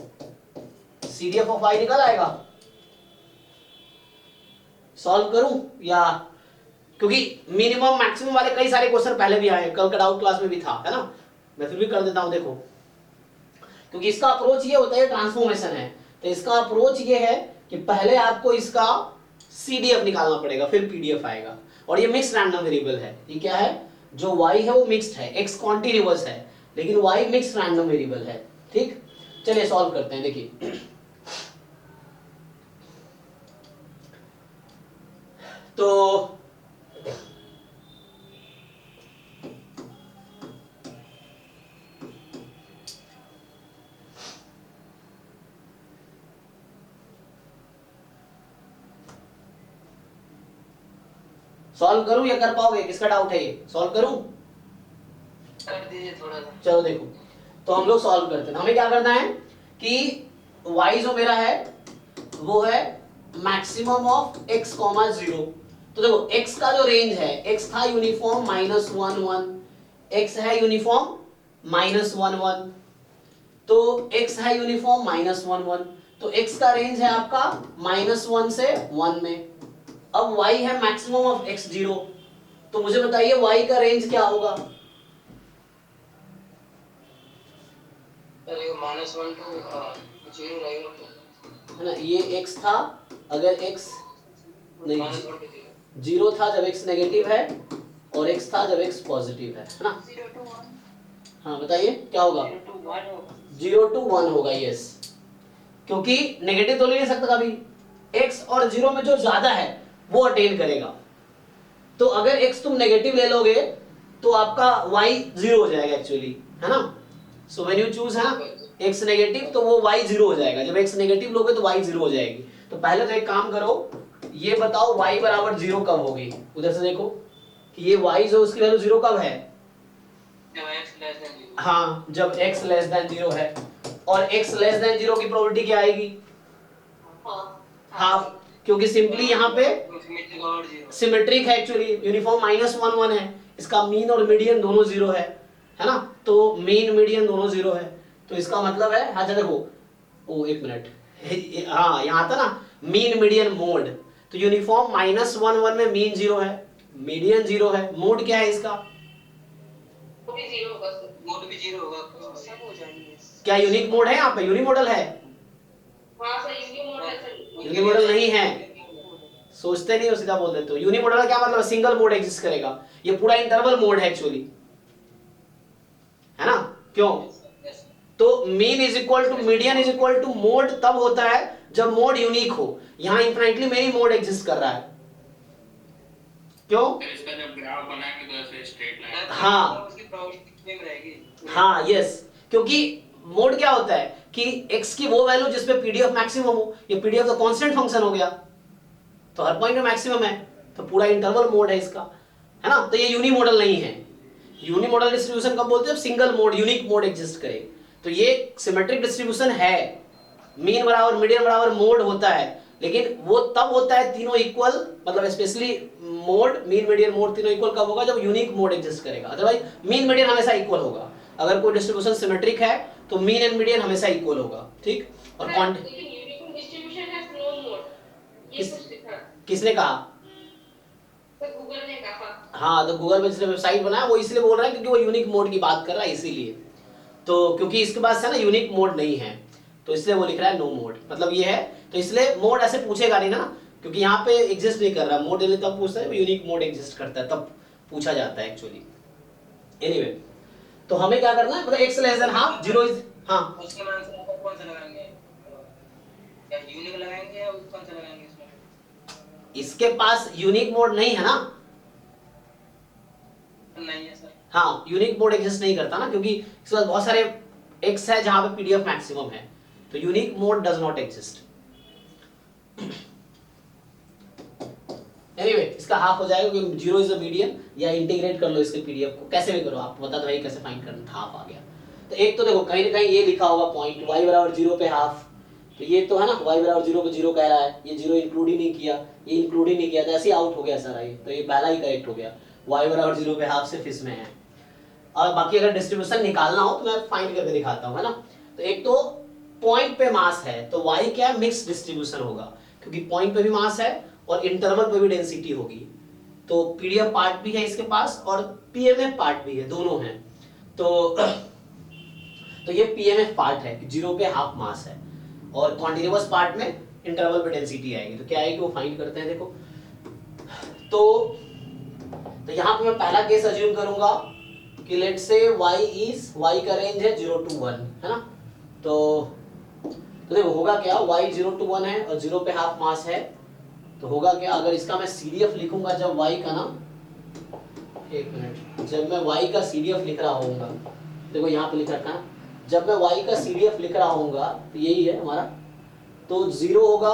CDF of y निकल आएगा। सॉल्व करूं या, क्योंकि मिनिमम मैक्सिमम वाले कई सारे क्वेश्चन पहले भी आए, कल का डाउट क्लास में भी था, है ना, मैं फिर भी कर देता हूं। देखो, क्योंकि इसका अप्रोच ये होता है, ट्रांसफॉर्मेशन है, तो इसका अप्रोच ये है कि पहले आपको इसका CDF निकालना पड़ेगा, फिर PDF आएगा। और ये मिक्स रैंडम वेरिएबल है, ये क्या है, जो y है वो मिक्स्ड है, x कॉन्टिन्यूअस है, लेकिन y मिक्स रैंडम वेरिएबल है। ठीक, चलिए सॉल्व करते हैं। देखिए तो सॉल्व करूं या कर पाओगे, किसका डाउट है ये, सॉल्व करूं? कर दीजिए थोड़ा सा। चलो देखो, तो हम लोग सॉल्व करते हैं। हमें क्या करना है कि y जो मेरा है वो है मैक्सिमम ऑफ x, 0। तो देखो x का जो रेंज है, x था यूनिफॉर्म -1 1, x है यूनिफॉर्म -1 1, तो x है यूनिफॉर्म -1 1, तो x का रेंज है आपका -1 से 1 में। अब y है मैक्सिमम ऑफ x 0, तो मुझे बताइए y का रेंज क्या होगा? -1 to 0 रहेगा, है ना, ये x था, अगर x नहीं -1 to 0। 0 था जब x नेगेटिव है, और x था जब x पॉजिटिव है ना। 0 to 1, हाँ बताइए क्या होगा? 0 to 1 होगा। 0 to 1 होगा, यस, क्योंकि नेगेटिव तो ले नहीं सकता कभी, x और 0 में जो ज्यादा है वो अटेन करेगा। तो अगर x तुम नेगेटिव ले लोगे तो आपका y 0 हो जाएगा एक्चुअली, है ना। सो व्हेन यू चूज है ना x नेगेटिव, तो वो y 0 हो जाएगा। जब x नेगेटिव लोगे तो y 0 हो जाएगी। तो पहले तो एक काम करो, ये बताओ y बराबर 0 कब होगी? उधर से देखो कि ये y जो उसकी वैल्यू 0 कब है? जब x less than 0। हाँ, जब x लेस देन 0 है। और x लेस देन 0 की प्रोबेबिलिटी क्या आएगी? हाफ, क्योंकि सिंपली यहाँ पे सिमेट्रिक और 0। सिमेट्रिक है एक्चुअली, यूनिफॉर्म -1 1 है, इसका मीन और मीडियन दोनों 0 है ना, तो मीन मीडियन दोनों 0 है। तो इसका मतलब है, हाँ देखो, ओ एक मिनट, हाँ यहाँ था ना मीन मीडियन मोड, तो यूनिफॉर्म -1 1 में मीन 0 है, मीडियन 0 है, मोड क्या है इसका? वो भी 0 होगा सर। मोड भी 0 होगा। सब हो जाएंगे। क्या यूनिक मोड है यहाँ पे? यूनिमोडल है? हाँ सर, यूनिक मोड है सर। यूनिमोडल नहीं है, सोचते नहीं हो, सीधा बोल देते हो। यूनिमोडल का क्या मतलब? सिंगल मोड एग्जिस्ट करेगा, ये पूरा इंटरवल मोड है एक्चुअली, है ना। क्यों? तो mean is equal to median is equal to mode तब होता है जब मोड यूनिक हो। यहाँ इनफिनिटली मेनी मोड एग्जिस्ट कर रहा है, क्यों? फिर इसका जब ग्राफ बनाएंगे तो ऐसे स्ट्रेट लाइन। हाँ। उसकी प्रोबेबिलिटी सेम रहेगी। हाँ यस, क्योंकि मोड क्या होता है कि x की वो वैल्यू जिसपे PDF मैक्सिमम हो, ये PDF तो कांस्टेंट फंक्शन हो गया, तो हर पॉइंट में मैक्सिमम है, तो पूरा इंटरवल मोड है इसका, है ना। तो ये यूनिमोडल नहीं है। यूनिमोडल डिस्ट्रीब्यूशन कब बोलते हैं? Single mode, unique mode exist करे। तो ये सिमेट्रिक डिस्ट्रीब्यूशन है, मीन बराबर मीडियन बराबर मोड होता है, लेकिन वो तब होता है तीनों इक्वल, मतलब specially mode, mean median mode तीनों इक्वल कब होगा? जब यूनिक मोड एग्जिस्ट करेगा। अदरवाइज मीन मीडियन हमेशा इक्वल होगा। अगर कोई डिस्ट्रीब्यूशन सिमेट्रिक है तो मीन एंड मीडियन हमेशा इक्वल होगा, ठीक। और लेकिन uniform distribution has no mode, ये कुछ लिखा किसने कहा? सर, गूगल ने कहा। हाँ, तो गूगल में जिसने वेबसाइट बनाया वो इसलिए बोल रहा है क्योंकि वो यूनिक मोड की बात कर रहा है, इसीलिए। तो क्योंकि इसके पास है ना यूनिक मोड नहीं है, तो इसलिए वो लिख रहा है नो मोड, मतलब ये है। तो इसलिए मोड ऐसे पूछेगा नहीं ना, क्योंकि यहाँ पे एग्जिस्ट नहीं कर रहा। मोड तब पूछता है यूनिक मोड एग्जिस्ट करता है, तब पूछा जाता है एक्चुअली। एनीवे तो हमें क्या करना है, मतलब x less than half, 0 is, हाँ उसके मान से आप कौन सा लगाएंगे, या यूनिक लगाएंगे या कौन सा लगाएंगे इसमें? इसके पास यूनिक मोड नहीं है ना, नहीं है सर। हाँ यूनिक मोड एग्जिस्ट नहीं करता ना, क्योंकि इसके पास बहुत सारे x है जहां पे पीडीएफ मैक्सिमम है, तो unique mode does not exist. Anyway इसका हाफ हो जाएगा क्योंकि 0 इज द मीडियन, या इंटीग्रेट कर लो इसके पीडीएफ को, कैसे भी करो, आपको बता दो भाई कैसे फाइंड करना था, हाफ आ गया। तो एक तो देखो कहीं ना कहीं ये लिखा होगा पॉइंट y बराबर 0 पे हाफ, तो ये तो है ना y बराबर 0 पे 0 कह रहा है, ये 0 इंक्लूड ही नहीं किया, ये इंक्लूड ही नहीं किया, तो ऐसे ही आउट हो गया सारा ये, तो ये पहला ही करेक्ट हो गया, y बराबर 0 पे हाफ सिर्फ इसमें है। और बाकी अगर डिस्ट्रीब्यूशन निकालना हो तो मैं फाइंड करके दिखाता हूँ, है ना। तो एक तो पॉइंट पे मास है तो y क्या मिक्स डिस्ट्रीब्यूशन होगा, क्योंकि पॉइंट पे भी मास है और इंटरवल पे भी डेंसिटी होगी, तो पीडीएफ पार्ट भी है इसके पास और पीएमएफ पार्ट भी है, दोनों हैं। तो ये पीएमएफ पार्ट है, 0 पे हाफ मास है, और कॉन्टिन्यूअस पार्ट में इंटरवल पे डेंसिटी आएगी। तो क्या आएगी वो फाइंड करते हैं, देखो। तो यहाँ पे मैं पहला केस अज्यूम करूंगा कि लेट से y का रेंज है 0 to 1, है ना। तो देखो होगा क्या, y 0 to 1 है और 0 पे हाफ मास है, तो होगा क्या, अगर इसका मैं CDF लिखूंगा जब y का ना, एक मिनट, जब मैं y का CDF लिख रहा होऊंगा, देखो यहाँ पे लिख रखा है, जब मैं y का CDF लिख रहा होऊंगा तो यही है हमारा, तो 0 होगा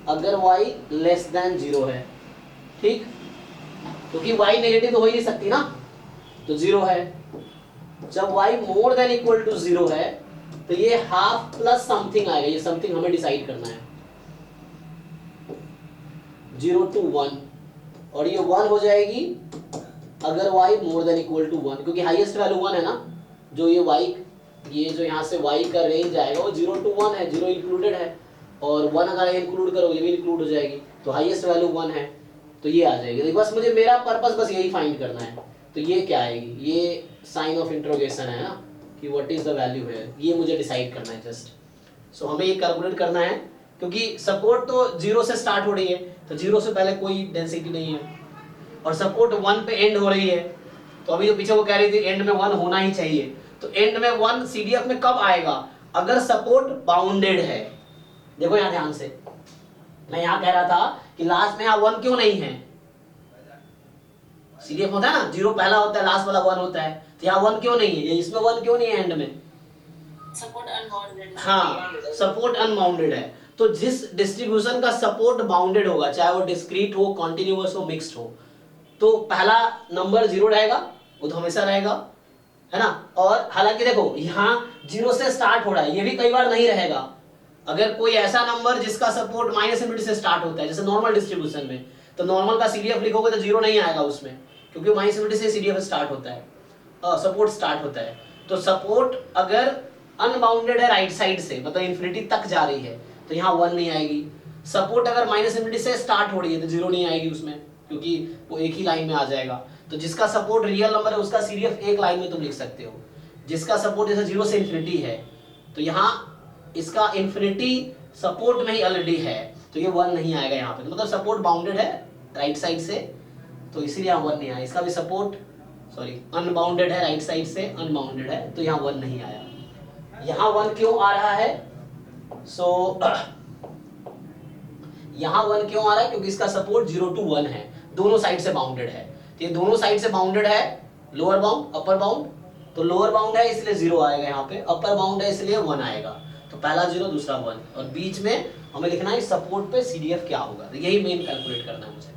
अगर y लेस देन 0 है, ठीक, क्योंकि y नेगेटिव तो हो ही नहीं सकती ना, तो 0 है। जब y more than equal to 0 है तो ये हाफ प्लस समथिंग आएगा, ये समथिंग हमें डिसाइड करना है, 0 to 1, और ये 1 हो जाएगी अगर y more than equal to 1, क्योंकि हाईएस्ट वैल्यू 1 है ना, जो ये जो यहाँ से y का रेंज आएगा वो 0 to 1 है, 0 इंक्लूडेड है, और 1 अगर इंक्लूड करो ये भी इंक्लूड हो जाएगी, तो हाईएस्ट वैल्यू 1 है, तो ये आ जाएगी। बस मुझे मेरा पर्पस बस यही फाइंड करना है, तो ये क्या आएगी, ये साइन ऑफ इंट्रोगेशन है ना, कि व्हाट इज द वैल्यू है, ये मुझे डिसाइड करना है जस्ट। सो हमें ये कैलकुलेट करना है, क्योंकि सपोर्ट तो 0 से स्टार्ट हो रही है, तो 0 से पहले कोई डेंसिटी नहीं है, और सपोर्ट 1 पे एंड हो रही है, तो अभी जो पीछे वो कह रही थी एंड में 1 होना ही चाहिए, तो एंड में 1 CDF में कब आएगा, अगर सपोर्ट बाउंडेड है। देखो यहाँ ध्यान से, मैं यहाँ कह रहा था कि लास्ट में यहाँ 1 क्यों नहीं है, CDF होता है ना, 0 पहला होता है, लास्ट वाला 1 होता है, तो यहाँ 1 क्यों नहीं है, इसमें 1 क्यों नहीं है एंड में, सपोर्ट अनबाउंडेड, हाँ सपोर्ट अनबाउंडेड है। तो जिस डिस्ट्रीब्यूशन का सपोर्ट बाउंडेड होगा, चाहे वो डिस्क्रीट हो, कॉन्टिन्यूअस हो, मिक्स्ड हो, तो पहला नंबर 0 रहेगा, वो तो हमेशा रहेगा, है ना। और हालांकि देखो यहाँ 0 से स्टार्ट हो रहा है, ये भी कई बार नहीं रहेगा, अगर कोई ऐसा नंबर जिसका सपोर्ट माइनस इनफिनिटी से स्टार्ट होता है, जैसे नॉर्मल डिस्ट्रीब्यूशन में, तो नॉर्मल का CDF लिखोगे तो 0 नहीं आएगा उसमें, क्योंकि माइनस इनफिनिटी से CDF स्टार्ट होता है, सपोर्ट स्टार्ट होता है। तो सपोर्ट अगर अनबाउंडेड है राइट साइड से, मतलब इन्फिनिटी तक जा रही है, तो यहाँ 1 नहीं आएगी। सपोर्ट अगर माइनस इनफिनिटी से स्टार्ट हो रही है तो 0 नहीं आएगी उसमें, क्योंकि वो एक ही लाइन में आ जाएगा। तो जिसका सपोर्ट रियल नंबर है उसका CDF एक लाइन में तुम लिख सकते हो, जिसका सपोर्ट जैसे 0 से इन्फिनिटी है, तो यहाँ इसका इन्फिनिटी सपोर्ट में ही ऑलरेडी है, तो ये 1 नहीं आएगा यहाँ पे, तो मतलब सपोर्ट बाउंडेड है राइट साइड से, तो इसीलिए यहाँ 1 नहीं आया। इसका भी सपोर्ट अनबाउंडेड है राइट साइड से, अनबाउंडेड है, तो यहाँ 1 नहीं आया। यहाँ 1 क्यों आ रहा है, यहाँ 1 क्यों आ रहा है, क्योंकि इसका सपोर्ट 0 to 1 है, दोनों साइड से बाउंडेड है, तो ये दोनों साइड से बाउंडेड है, लोअर बाउंड अपर बाउंड, तो लोअर बाउंड है इसलिए 0 आएगा यहाँ पे, अपर बाउंड है इसलिए 1 आएगा, तो पहला 0 दूसरा 1, और बीच में हमें लिखना है सपोर्ट पे CDF क्या होगा, तो यही मेन कैलकुलेट करना है मुझे,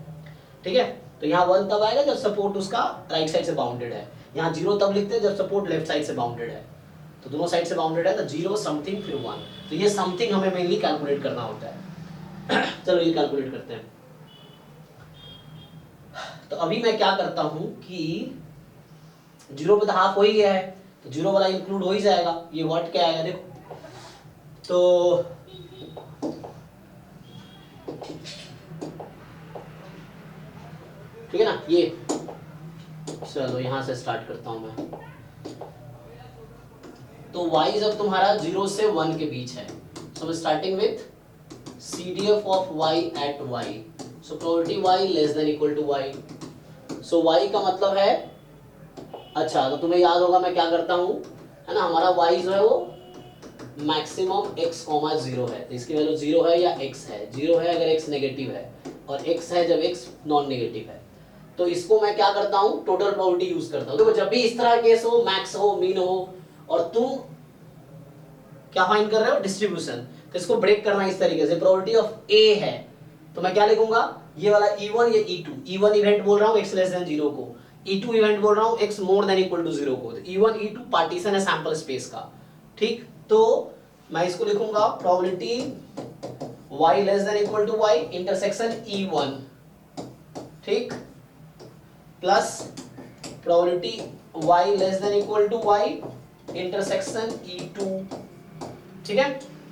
ठीक है। तो यहाँ 1 तब आएगा जब सपोर्ट उसका राइट साइड से बाउंडेड है, यहाँ 0 तब लिखते हैं जब सपोर्ट लेफ्ट साइड से बाउंडेड है, तो दोनों साइड से बाउंडेड है, तो 0 समथिंग फिर 1, तो ये समथिंग हमें मेनली कैलकुलेट करना होता है। चलो ये कैलकुलेट करते हैं। तो अभी मैं क्या करता हूं कि 0 पे तो हाफ हो ही गया है, तो 0 वाला इंक्लूड हो ही जाएगा, ये व्हाट क्या आएगा देखो, तो ठीक है ना, ये चलो यहां से स्टार्ट करता हूं मैं। तो y जब तुम्हारा 0 से 1 के बीच है, so starting with CDF of y at y, so probability y less than equal to y, so y का मतलब है, अच्छा तो तुम्हें याद होगा मैं क्या करता हूँ, है ना, हमारा y जो है वो मैक्सिमम x, 0 है, तो इसकी वैल्यू 0 है या x है, 0 है अगर x नेगेटिव है और x है जब x नॉन नेगेटिव है। तो इसको मैं क्या करता हूँ, टोटल प्रोबेबिलिटी यूज करता हूँ। देखो जब भी इस तरह केस हो, मैक्स हो, मीन हो, और तुम क्या फाइंड कर रहे हो, डिस्ट्रीब्यूशन, तो इसको ब्रेक करना इस तरीके से, प्रोबेबिलिटी ऑफ ए है तो मैं क्या लिखूंगा, ये वाला E1 ये E2, E1 इवेंट बोल रहा हूँ x लेस देन 0 को, E2 इवेंट बोल रहा हूँ x more than equal to 0 को, तो E1 E2 पार्टीशन है सैंपल स्पेस का, ठीक। तो मैं इसको लिखूंगा probability y less than equal to y intersection E1, ठीक, plus probability y less than equal to y intersection E2, ठीक है।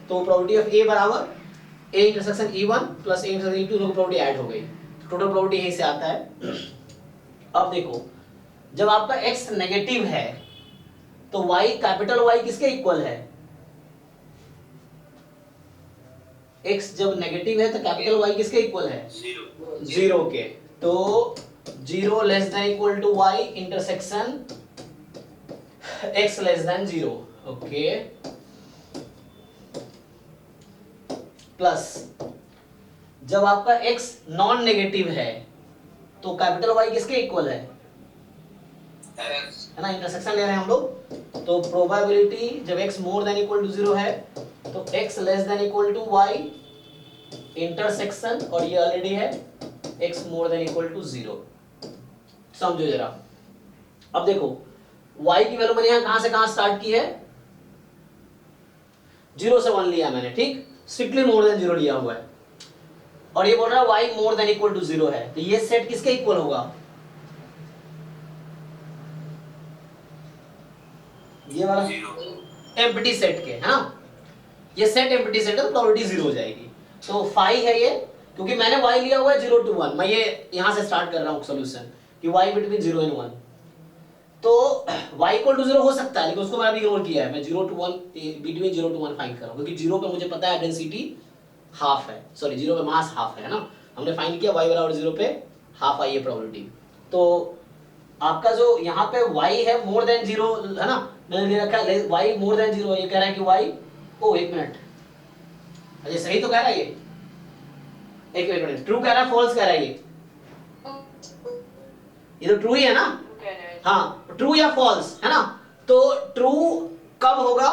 तो प्रोबेबिलिटी ऑफ a बराबर a intersection E1 plus a intersection E2, दोनों प्रोबेबिलिटी ऐड हो गई, तो total probability यहीं से आता है। अब देखो जब आपका x नेगेटिव है तो y, कैपिटल Y किसके इक्वल है, x जब नेगेटिव है तो कैपिटल Y किसके इक्वल है, 0 के, तो 0 less than equal to y intersection x less than 0, okay, plus जब आपका x नॉन नेगेटिव है तो कैपिटल Y किसके इक्वल है ना, इंटरसेक्शन ले रहे हैं हम लोग, तो प्रोबेबिलिटी जब x more than equal to 0 है तो x less than equal to y intersection, और ये ऑलरेडी है x more than equal to 0, समझो जरा। अब देखो y की वैल्यू मैंने यहां कहां से कहां स्टार्ट की है, 0 से 1 लिया मैंने, ठीक, स्ट्रिक्टली मोर देन 0 लिया हुआ है, और ये बोल रहा है y more than equal to 0 है, तो ये सेट किसके इक्वल होगा, ये वाला एम्प्टी सेट के, है ना, ये सेट एम्प्टी सेट है तो प्रोबेबिलिटी 0 हो जाएगी। तो फाई है ये, क्योंकि मैंने y लिया हुआ है 0 to 1, मैं ये यहां से स्टार्ट कर रहा हूं सॉल्यूशन कि y बिटवीन 0 and 1, तो y इक्वल टू 0 हो सकता है, लेकिन उसको मैं अभी इग्नोर किया है, मैं 0 to 1 बिटवीन 0 to 1 फाइंड कर रहा हूं, क्योंकि 0 पे मुझे पता है डेंसिटी हाफ है, सॉरी 0 पे मास हाफ है ना, हमने फाइंड किया y बराबर 0 पे हाफ आई है प्रोबेबिलिटी। तो आपका जो यहाँ पे y है मोर देन 0, है ना, मैंने ले रखा है y मोर देन 0, ये कह रहा है कि y, ओ एक मिनट, अरे सही तो कह रहा है ये, एक मिनट, ट्रू कह रहा है फॉल्स कह रहा है ये तो ट्रू ही है ना, हाँ ट्रू या फॉल्स, है ना, तो ट्रू कब होगा,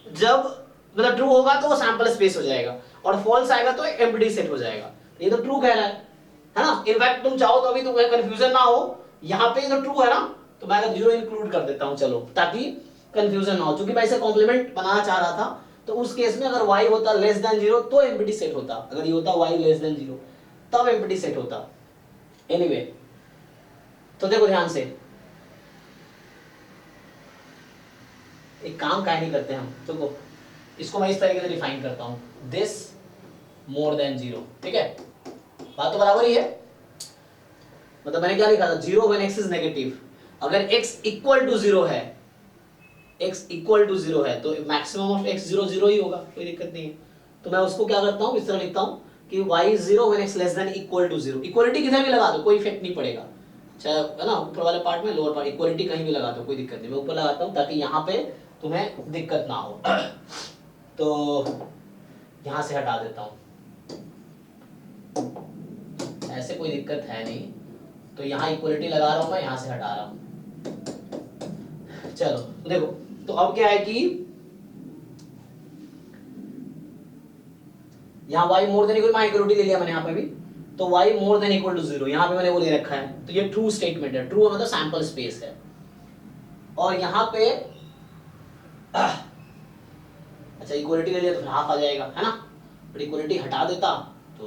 जब मतलब ट्रू होगा तो वो सैंपल स्पेस हो जाएगा, और फॉल्स आएगा तो एम्प्टी सेट हो जाएगा, ये तो ट्रू कह रहा है ना। इनफैक्ट तुम चाहो तो अभी तुम्हें कंफ्यूजन ना हो, यहाँ पे तो ट्रू है ना, तो मैं 0 इंक्लूड कर देता हूँ, चलो, ताकि कंफ्यूजन ना हो, क्योंकि मैं इसे कॉम्प्लीमेंट बनाना चाह रहा था, तो उस केस में अगर y होता लेस देन 0 तो एम्प्टी सेट होता, अगर ये होता y लेस देन 0 तब एम्प्टी सेट होता। एनीवे तो देखो ध्यान से, एक काम काहे नहीं करते हम, देखो इसको मैं इस तरीके से डिफाइन करता हूं, दिस मोर देन 0, ठीक है, बात तो बराबर ही है, मतलब मैंने क्या लिखा था, 0 व्हेन x इज नेगेटिव, अगर x इक्वल टू 0 है, x इक्वल टू 0 है तो मैक्सिमम ऑफ x 0 0 ही होगा, कोई दिक्कत नहीं है। तो मैं उसको क्या करता हूँ, इस तरह लिखता हूँ कि y is 0 when x less than equal to 0, equality किधर भी लगा दो कोई इफेक्ट नहीं पड़ेगा, चाहे है ना ऊपर वाले पार्ट में लोअर पार्ट, इक्वलिटी कहीं भी लगा दो कोई दिक्कत नहीं, मैं ऊपर लगाता हूँ ताकि यहाँ पे तुम्हें दिक्कत ना हो। तो यहाँ से हटा देता हूँ, ऐसे कोई दिक्कत है नहीं, तो यहाँ इक्वलिटी लगा रहा हूँ मैं, यहाँ से हटा रहा हूँ। चलो देखो, तो अब क्या है कि यहाँ y more than equal, equality ले लिया मैंने यहाँ पे भी, तो y more than equal to 0, यहाँ पे मैंने वो ले रखा है, तो ये ट्रू स्टेटमेंट है, ट्रू मतलब सैंपल स्पेस है, और यहाँ पे अच्छा इक्वलिटी ले लिया तो हाफ आ जाएगा, है ना, बट इक्वलिटी हटा देता तो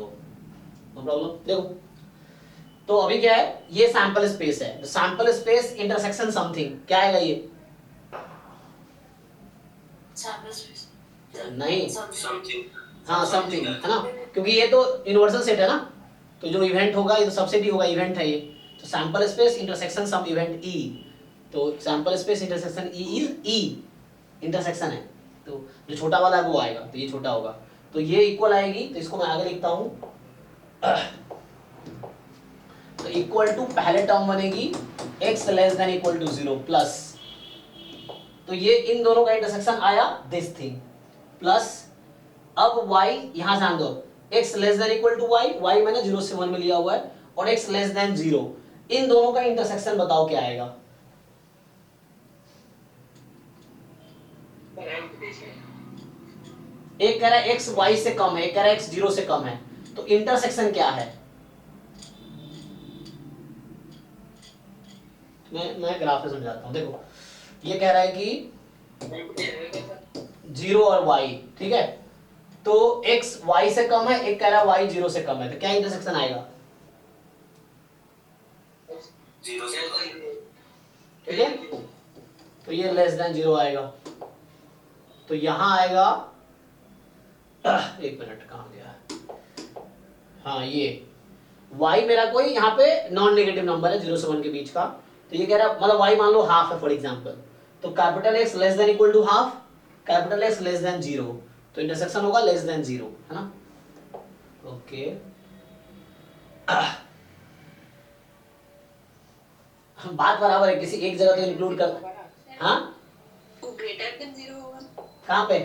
नो प्रॉब्लम। देखो तो अभी क्या है, ये सैंपल स्पेस है, सैंपल स्पेस इंटरसेक्शन समथिंग, क्या आएगा ये, नहीं समथिंग, हाँ समथिंग, है ना, क्योंकि ये तो यूनिवर्सल सेट है ना, तो जो इवेंट होगा ये तो सबसेट ही होगा, इवेंट है ये, तो sample space intersection some event E, तो sample space intersection E is E, intersection है, तो जो छोटा वाला है वो आएगा, तो ये छोटा होगा, तो ये इक्वल आएगी, तो इसको मैं आगे लिखता हूँ, तो इक्वल टू पहले टर्म बनेगी x less than equal to 0 plus, तो ये इन दोनों का इंटरसेक्शन आया दिस थिंग प्लस, अब y यहां ध्यान दो, x less than equal to y, y मैंने 0 से 1 में लिया हुआ है, और x लेस देन 0, इन दोनों का इंटरसेक्शन बताओ क्या आएगा। एक कह रहा है x y से कम है, एक कह रहा है x 0 से कम है, तो इंटरसेक्शन क्या है। मैं ग्राफ से समझाता हूं, देखो ये कह रहा है कि 0 और y, ठीक है, तो x y से कम है, एक कह रहा है y 0 से कम है, तो क्या इंटरसेक्शन आएगा। 0 से ठीक है, तो ये लेस देन 0 आएगा, तो यहां आएगा, एक मिनट कहां गया, हाँ ये y मेरा कोई यहाँ पे नॉन नेगेटिव नंबर है 0 से 1 के बीच का, तो ये कह रहा है मतलब y मान लो हाफ है फॉर एग्जांपल, तो capital X less than equal to half, capital X less than 0, तो इंटरसेक्शन होगा लेस देन 0, है ना। ओके बात बराबर है, किसी एक जगह तो इंक्लूड कर, हाँ ग्रेटर देन 0 होगा, कहाँ पे,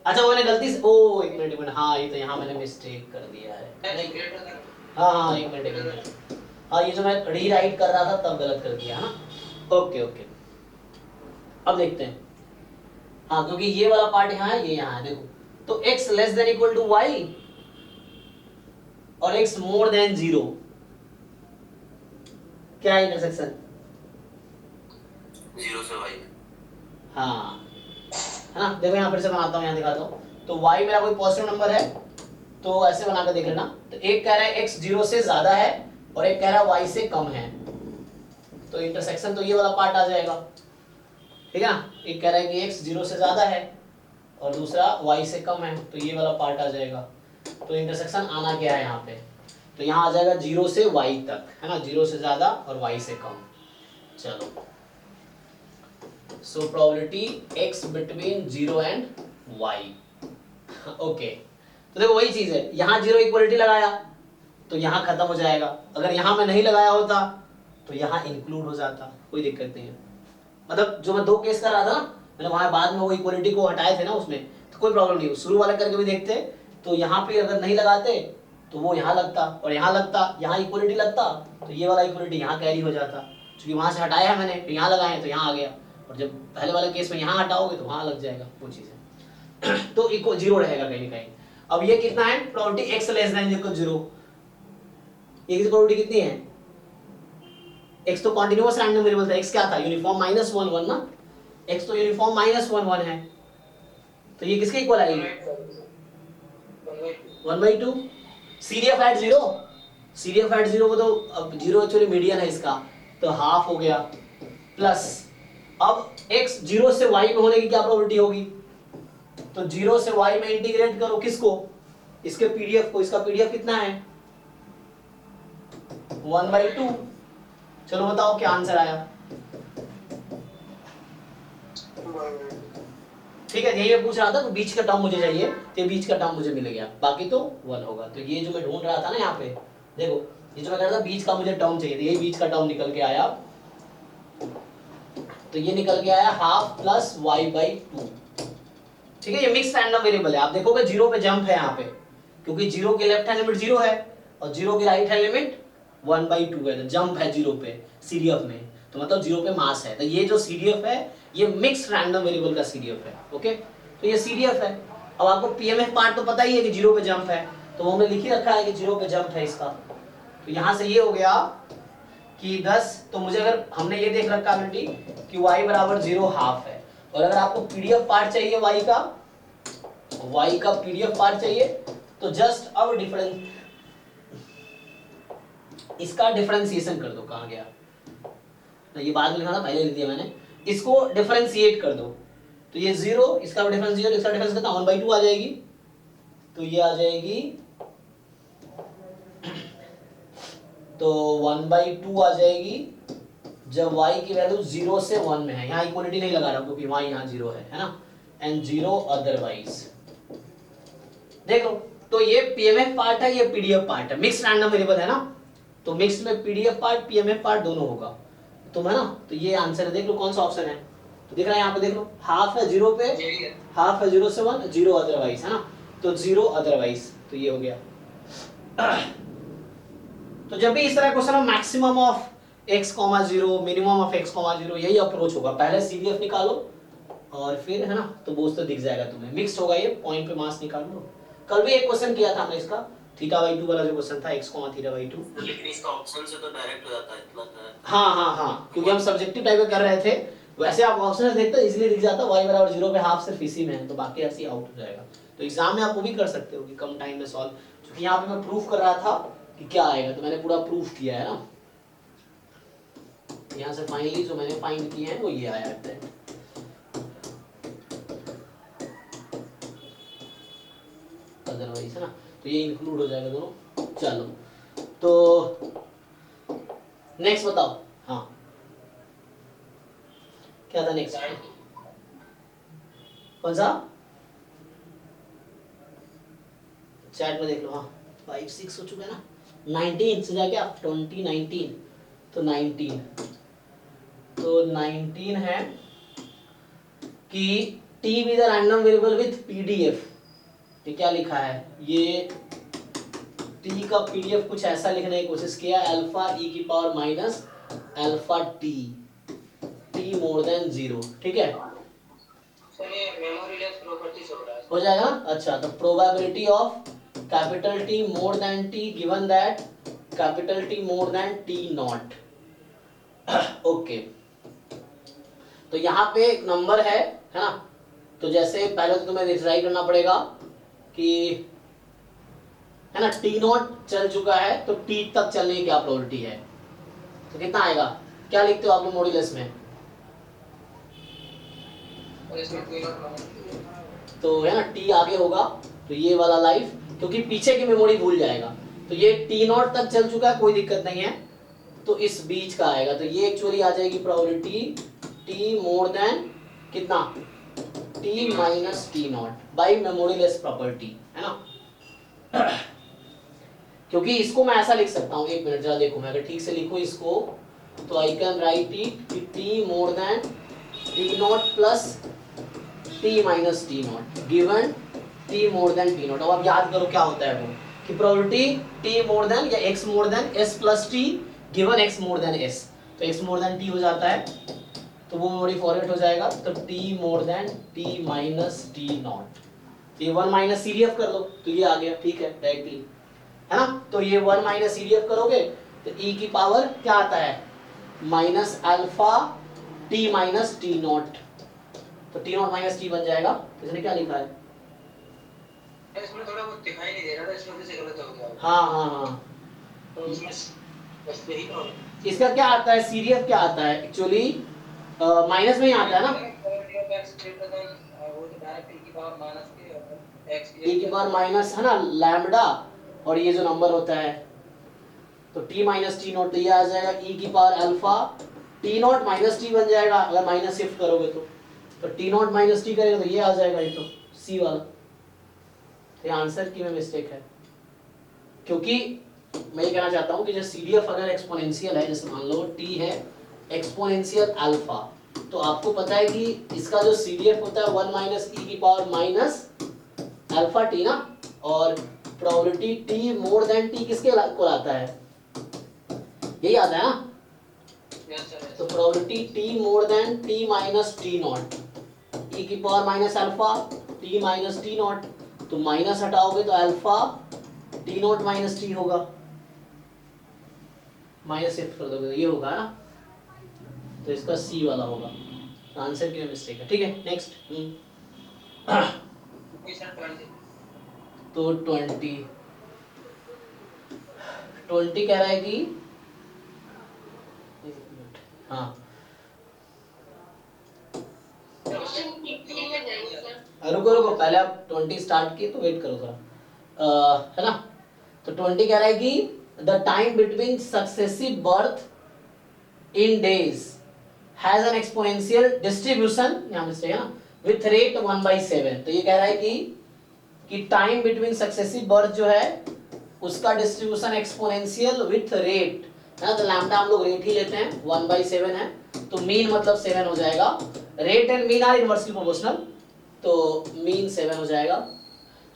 अच्छा वो मैंने गलती से, ओ एक मिनट, हाँ ये तो यहाँ मैंने मिस्टेक कर दिया है, नहीं हाँ हाँ एक मिनट, हाँ ये जो मैं रीराइट कर रहा था तब गलत कर दिया है ना। ओके ओके, अब देखते हैं, हाँ क्योंकि ये वाला पार्ट यहाँ है, ये यहाँ है, देखो तो x less than equal to y और x मोर देन 0, क्या है इंटरसेक्शन, 0 से y, हाँ है ना। देखो यहाँ फिर से बनाता हूँ, यहाँ दिखाता हूँ, तो y मेरा कोई पॉजिटिव नंबर है, तो ऐसे बनाकर देख लेना, तो एक कह रहा है x 0 से ज्यादा है और एक कह रहा है y से कम है, तो इंटरसेक्शन तो ये वाला पार्ट आ जाएगा, ठीक है ना। एक कह रहा है कि x 0 से ज्यादा है और दूसरा y से कम है, तो ये वाला पार्ट आ जाएगा, तो इंटरसेक्शन आना क्या है यहाँ पे, तो यहाँ आ जाएगा 0 से y तक, है ना, 0 से ज्यादा और y से कम। चलो so probability x between 0 and y, okay, तो देखो वही चीज है, यहाँ 0 इक्वलिटी लगाया तो यहाँ खत्म हो जाएगा, अगर यहाँ मैं नहीं लगाया होता तो यहाँ इंक्लूड हो जाता, कोई दिक्कत नहीं है। मतलब जो मैं दो केस कर रहा था ना, मैंने वहां बाद में वो इक्वलिटी को हटाए थे ना उसमें, तो कोई प्रॉब्लम नहीं, शुरू वाला करके भी देखते, तो यहाँ पे अगर नहीं लगाते तो वो यहाँ लगता और यहाँ लगता, यहाँ इक्वलिटी लगता तो ये वाला इक्वलिटी यहाँ कैरी हो जाता, क्योंकि वहां से हटाया है मैंने, यहाँ लगाए तो यहाँ आ गया, और जब पहले वाले केस में यहाँ हटाओगे तो वहाँ लग जाएगा, वो चीज है। तो इक्वल 0 रहेगा कहीं ना कहीं। अब ये कितना है, probability x less than equal 0, ये की प्रोबेबिलिटी कितनी है, x तो कॉन्टिन्यूअस रैंडम वेरिएबल था, x क्या था, यूनिफॉर्म -1 1 ना, x तो यूनिफॉर्म -1 1 है, तो ये किसके इक्वल आएगी 1/2, CDF एट 0, CDF एट 0 वो तो अब 0 एक्चुअली मीडियन है इसका, तो हाफ हो गया, प्लस अब x 0 से y में होने की क्या प्रोबेबिलिटी होगी, तो 0 से y में इंटीग्रेट करो किसको, इसके पीडीएफ को, इसका पीडीएफ कितना है 1/2, चलो बताओ क्या आंसर आया। ठीक है, यही मैं पूछ रहा था, तो बीच का टर्म मुझे चाहिए, तो ये बीच का टर्म मुझे मिल गया, बाकी तो 1 होगा। तो ये जो मैं ढूंढ रहा था ना यहाँ पे, देखो ये जो मैं कह रहा था बीच का मुझे टर्म चाहिए, तो यही बीच का टर्म निकल के आया, तो ये निकल के आया हाफ प्लस y/2, ठीक है। ये मिक्स रैंडम वेरिएबल है, आप देखोगे 0 पे जंप है यहाँ पे, क्योंकि 0 की लेफ्ट हैंड लिमिट 0 है और 0 की राइट हैंड लिमिट 1/2 है, तो जंप है 0 पे सीडीएफ में, तो मतलब 0 पे मास है, तो ये जो सीडीएफ है ये मिक्स रैंडम वेरिएबल का सीडीएफ है, ओके। तो ये सीडीएफ है। अब आपको पीएमएफ पार्ट तो पता ही है कि 0 पे जंप है, तो वो हमने लिख ही रखा है कि 0 पे जंप है इसका, तो यहाँ से ये हो गया कि 10, तो मुझे अगर हमने ये देख रखा है कि y बराबर 0 हाफ है, और अगर आपको पीडीएफ पार्ट चाहिए y का पीडीएफ पार्ट चाहिए, तो जस्ट अब डिफरेंस, इसका डिफरेंशिएशन कर दो, कहाँ गया, तो ये बाद में लिखा था, पहले लिख दिया मैंने, इसको डिफरेंशिएट कर दो, तो ये 0, इसका डिफरेंस 0, इसका डिफरेंस कितना 1/2 आ जाएगी, तो ये आ जाएगी, तो 1/2 आ जाएगी जब y की वैल्यू 0 से 1 में है, यहाँ इक्वलिटी नहीं लगा रहा हूं क्योंकि y यहाँ 0 है ना, एंड 0 अदरवाइज, देखो तो ये पीएमएफ पार्ट है, ये पीडीएफ पार्ट है, मिक्स रैंडम वेरिएबल है ना, तो मिक्स्ड में पीडीएफ पार्ट पीएमएफ पार्ट दोनों होगा, तो है ना। तो ये आंसर है, देख लो कौन सा ऑप्शन है। तो दिख रहा है यहाँ पे, देख लो हाफ है 0 पे, हाफ है 0 से 1, 0 अदरवाइज, है ना। तो 0 अदरवाइज, तो ये हो गया। तो जब भी इस तरह क्वेश्चन में maximum of x, 0 minimum of x, 0 यही अप्रोच होगा। पहले सीडीएफ निकालो और फिर, है ना, तो बोझ तो दिख जाएगा तुम्हें। मिक्स्ड होगा ये, पॉइंट पे मास निकाल लो। कल भी एक क्वेश्चन किया था हमने इसका, θ/2 वाला जो क्वेश्चन था, x, θ/2। लेकिन इसका ऑप्शन से तो डायरेक्ट हो जाता है, इतना हाँ, क्योंकि हम सब्जेक्टिव टाइप का कर रहे थे। वैसे आप ऑप्शन देखते हो इजीली दिख जाता, y बराबर 0 पे हाफ सिर्फ इसी में है, तो बाकी ऐसे ही आउट हो जाएगा। तो एग्जाम में आप वो भी कर सकते हो कि कम टाइम में सॉल्व, क्योंकि यहाँ पे मैं प्रूफ कर रहा था कि क्या आएगा, तो मैंने पूरा प्रूफ किया है ना। यहाँ से फाइनली जो मैंने फाइंड किए हैं वो ये आया है। अदरवाइज, है ना, तो ये इंक्लूड हो जाएगा दोनों। चलो तो नेक्स्ट बताओ। हाँ क्या था नेक्स्ट, कौन सा चैट में देख लो। हाँ 5, 6 हो चुका है ना। 19 से जाके आप 2019, तो 19, तो 19 है कि T with random variable with PDF. ये क्या लिखा है, ये टी का पीडीएफ कुछ ऐसा लिखने की कोशिश किया, अल्फा e की power minus alpha T, T more than 0, ठीक है। सर ये मेमोरी लेस प्रॉपर्टीज हो जाएगा। अच्छा, तो probability of capital T more than T given that capital T more than T not. Okay, तो यहाँ पे एक नंबर है ना। तो जैसे पहले तो तुम्हें ट्राई करना पड़ेगा कि, है ना, टी नॉट चल चुका है तो टी तक चलने की क्या प्रोबेबिलिटी है, तो कितना आएगा, क्या लिखते हो आप लोग मॉड्यूलस में। और इसमें कोई और तो है ना टी आगे होगा, तो ये वाला लाइफ, क्योंकि पीछे की मेमोरी भूल जाएगा। तो ये टी नॉट तक चल चुका है, कोई दिक्कत नहीं है, तो इस बीच का आएगा। तो ये एक्चुअली आ जाएगी प्रोबेबिलिटी टी मोर देन कितना, T minus T not by memory less property, है ना। क्योंकि इसको मैं ऐसा लिख सकता हूँ, एक मिनट जरा देखो, मैं अगर ठीक से लिखूं इसको, तो I can write it T more than T not plus T minus T not given T more than T not. अब आप याद करो क्या होता है वो, कि प्रोबेबिलिटी टी मोर देन या x more than S plus T given x more than S, तो एक्स मोर देन टी हो जाता है, तो वो मेमोरी फॉरवर्ड हो जाएगा। तो T more than T minus T not, ये 1 माइनस सीडीएफ कर लो, तो ये आ गया, ठीक है, डायरेक्टली, है ना। तो ये 1 माइनस सीडीएफ करोगे तो ई की पावर क्या आता है, minus alpha T minus T nought, तो टी नॉट माइनस टी बन जाएगा। तो इसने क्या लिखा है, इसमें थोड़ा बहुत दिखाई नहीं दे रहा था, इसमें से गलत हो गया। हाँ, तो इसमें बस यही तो इसका क्या आता है, सीडीएफ क्या आता है एक्चुअली, माइनस में ही आता है ना, वो तो डायरेक्ट e की पावर माइनस के x e की पावर माइनस, है ना, लैम्बडा, और ये जो नंबर होता है, तो t माइनस टी नॉट, तो ये आ जाएगा e की power alpha T nought minus T बन जाएगा, अगर माइनस शिफ्ट करोगे तो टी नॉट माइनस टी करेगा तो ये आ जाएगा, ये तो सी वाला। तो ये आंसर की में मिस्टेक है, क्योंकि मैं ये कहना चाहता हूँ कि जो सीडीएफ अगर एक्सपोनेंशियल है, जैसे मान लो टी है एक्सपोनेंशियल अल्फा, तो आपको पता है कि इसका जो सीडीएफ होता है 1 माइनस ई की पावर माइनस अल्फा टी ना, और probability T more than T किसके को आता है, यही आता है ना। तो probability T more than T minus T nought, e की power minus alpha T minus T nought, तो माइनस हटाओगे तो alpha T nought minus T होगा, माइनस शिफ्ट कर दोगे तो ये होगा ना, तो इसका सी वाला होगा। आंसर की मिस्टेक है, ठीक है। नेक्स्ट तो 20 कह रहा है कि, हाँ रुको पहले आप 20 स्टार्ट किए तो वेट करो थोड़ा, है ना। तो 20 कह रहा है कि the time between successive birth in days has an exponential distribution, यहाँ मिस्टेक है ना, विथ रेट 1/7। तो ये कह रहा है कि टाइम बिटवीन सक्सेसिव बर्थ जो है उसका डिस्ट्रीब्यूशन एक्सपोनेंशियल विथ रेट है ना, तो लैम्डा हम लोग रेट ही लेते हैं, 1/7 है, तो मीन मतलब 7 हो जाएगा। Rate and mean are inversely proportional, तो मीन 7 हो जाएगा।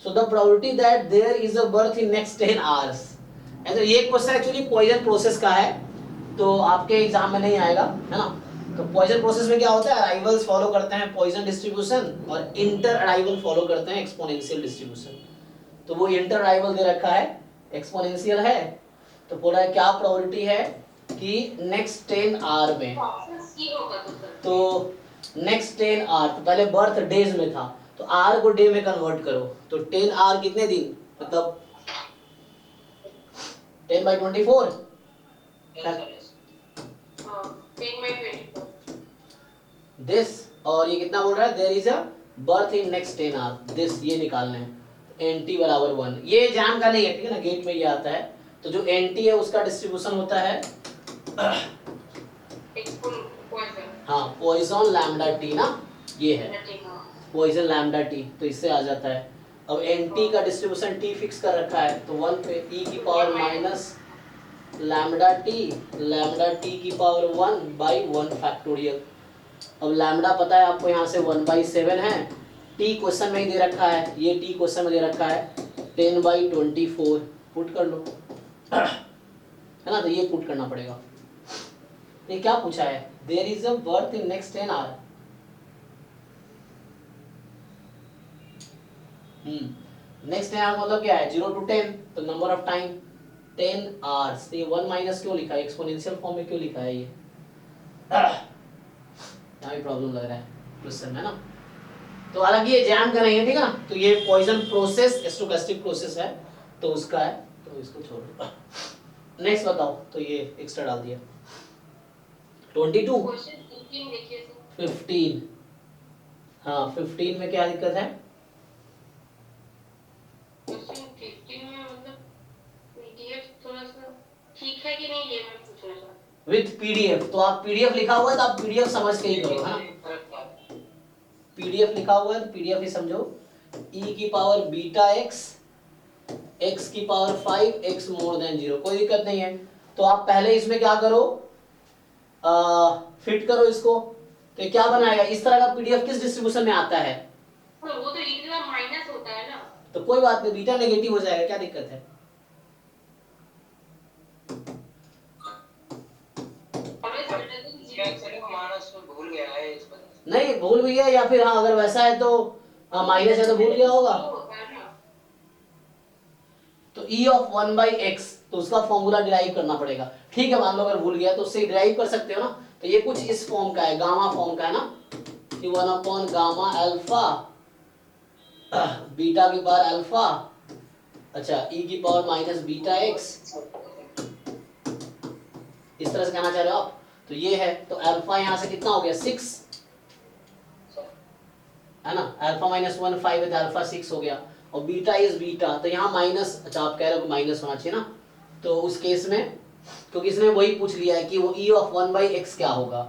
So the probability that there is a birth in next 10 hours, तो ये क्वेश्चन एक्चुअली पॉइजन प्रोसेस का है, तो आपके एग्जाम में नहीं आएगा, है ना। तो पॉइजन प्रोसेस में क्या होता है, अराइवल्स फॉलो करते हैं पॉइजन डिस्ट्रीब्यूशन और इंटर अराइवल फॉलो करते हैं एक्सपोनेंशियल डिस्ट्रीब्यूशन। तो वो इंटर अराइवल दे रखा है, एक्सपोनेंशियल है, तो बोला है क्या प्रोबेबिलिटी है कि नेक्स्ट 10 आवर में, ऑप्शन सी होगा तो सर। तो नेक्स्ट 10 आवर, तो पहले बर्थ डेज में था, तो आर को डे में कन्वर्ट करो, तो 10 आवर कितने दिन, मतलब 10/24 हाँ 10/24। दिस, और ये कितना बोल रहा है, there is a birth in next 10 hour, this ये निकालना है, nt बराबर 1, ये एग्जाम का नहीं है, ठीक है ना, गेट में ये आता है। तो जो nt है उसका डिस्ट्रीब्यूशन होता है हाँ पॉइजन लैम्डा टी ना, ये है पॉइजन लैम्डा टी, तो इससे आ जाता है। अब nt का डिस्ट्रीब्यूशन t फिक्स कर रखा है, तो 1 पे e की पावर माइनस लैम्डा टी की पावर 1/1 फैक्टोरियल। अब लैम्डा पता है आपको, यहाँ से 1/7 है, t क्वेश्चन में ही दे रखा है, ये t क्वेश्चन में दे रखा है 10/24, पुट कर लो है ना, तो ये पुट करना पड़ेगा। ये क्या पूछा है, there is a birth in next 10 hour, next 10 hour मतलब क्या है, 0 to 10, तो नंबर ऑफ टाइम 10 आवर्स, तो ये 1 माइनस क्यों लिखा है, एक्सपोनेंशियल फॉर्म में क्यों लिखा है ये यहाँ भी प्रॉब्लम लग रहा है क्वेश्चन में ना। तो हालांकि ये जैम का नहीं है, ठीक है ना, तो ये पॉइजन प्रोसेस स्टोकेस्टिक प्रोसेस है, तो उसका है, तो इसको छोड़ दो। नेक्स्ट बताओ, तो ये एक्स्ट्रा डाल दिया। 22 क्वेश्चन 15 देखिए सर। 15, हाँ 15 में क्या दिक्कत है, क्वेश्चन 15 में मतलब पीडीएफ थोड़ा सा ठीक है कि नहीं, ये मैं पूछना चाहता हूँ। विथ पीडीएफ, तो आप पीडीएफ लिखा हुआ है तो आप पीडीएफ समझ के ही करो, है ना, पीडीएफ लिखा हुआ है तो पीडीएफ ही समझो। e की पावर बीटा x, x की पावर 5, x मोर देन 0, कोई दिक्कत नहीं है। तो आप पहले इसमें क्या करो, फिट करो इसको, तो ये क्या बनाएगा, इस तरह का पीडीएफ किस डिस्ट्रीब्यूशन में आता है, वो तो e का माइनस होता है ना, तो कोई बात नहीं, बीटा नेगेटिव हो जाएगा, क्या दिक्कत है। ऑलवेज बेटर देन इसमें एक्चुअली मानस भूल गया है इस पर। नहीं भूल गया, या फिर हाँ अगर वैसा है तो माइनस है तो भूल गया होगा, होता है ना। तो e ऑफ 1/x, तो उसका फॉर्मूला डिराइव करना पड़ेगा, ठीक है, मान लो अगर भूल गया तो उससे डिराइव कर सकते हो ना, तो ये कुछ इस फॉर्म का है, गामा फॉर्म का है ना, कि 1 गामा अल्फा बीटा की पावर अल्फा, अच्छा e की पावर माइनस बीटा x, इस तरह से कहना चाह रहे हो आप, तो ये है, तो अल्फा यहाँ से कितना हो गया 6, है ना, अल्फा -1 5 है तो अल्फा 6 हो गया, और बीटा इज बीटा, तो यहाँ माइनस, अच्छा आप कह रहे हो माइनस होना चाहिए ना, तो उस केस में क्योंकि इसने वही पूछ लिया है कि वो e ऑफ 1/x क्या होगा,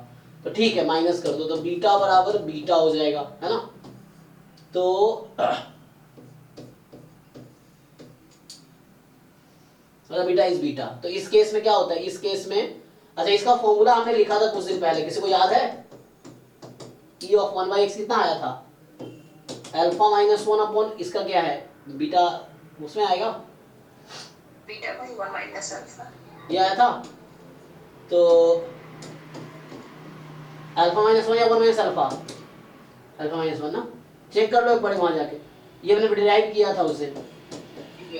तो ठीक है माइनस कर दो, तो बीटा बराबर बीटा हो जाएगा, है ना, तो मतलब बीटा इज बीटा, तो इस केस में क्या होता है, इस केस में, अच्छा इसका फॉर्मूला हमने लिखा था कुछ दिन पहले, किसी को याद है, e ऑफ 1/x कितना आया था, अल्फा -1 अपॉन इसका क्या है बीटा, उसमें आएगा बीटा बाई 1 माइनस अल्फा, ये आया था, तो अल्फा -1 या 1 माइनस अल्फा, अल्फा -1 ना, चेक कर लो एक बार वहां जाके, ये मैंने डिराइव किया था उसे,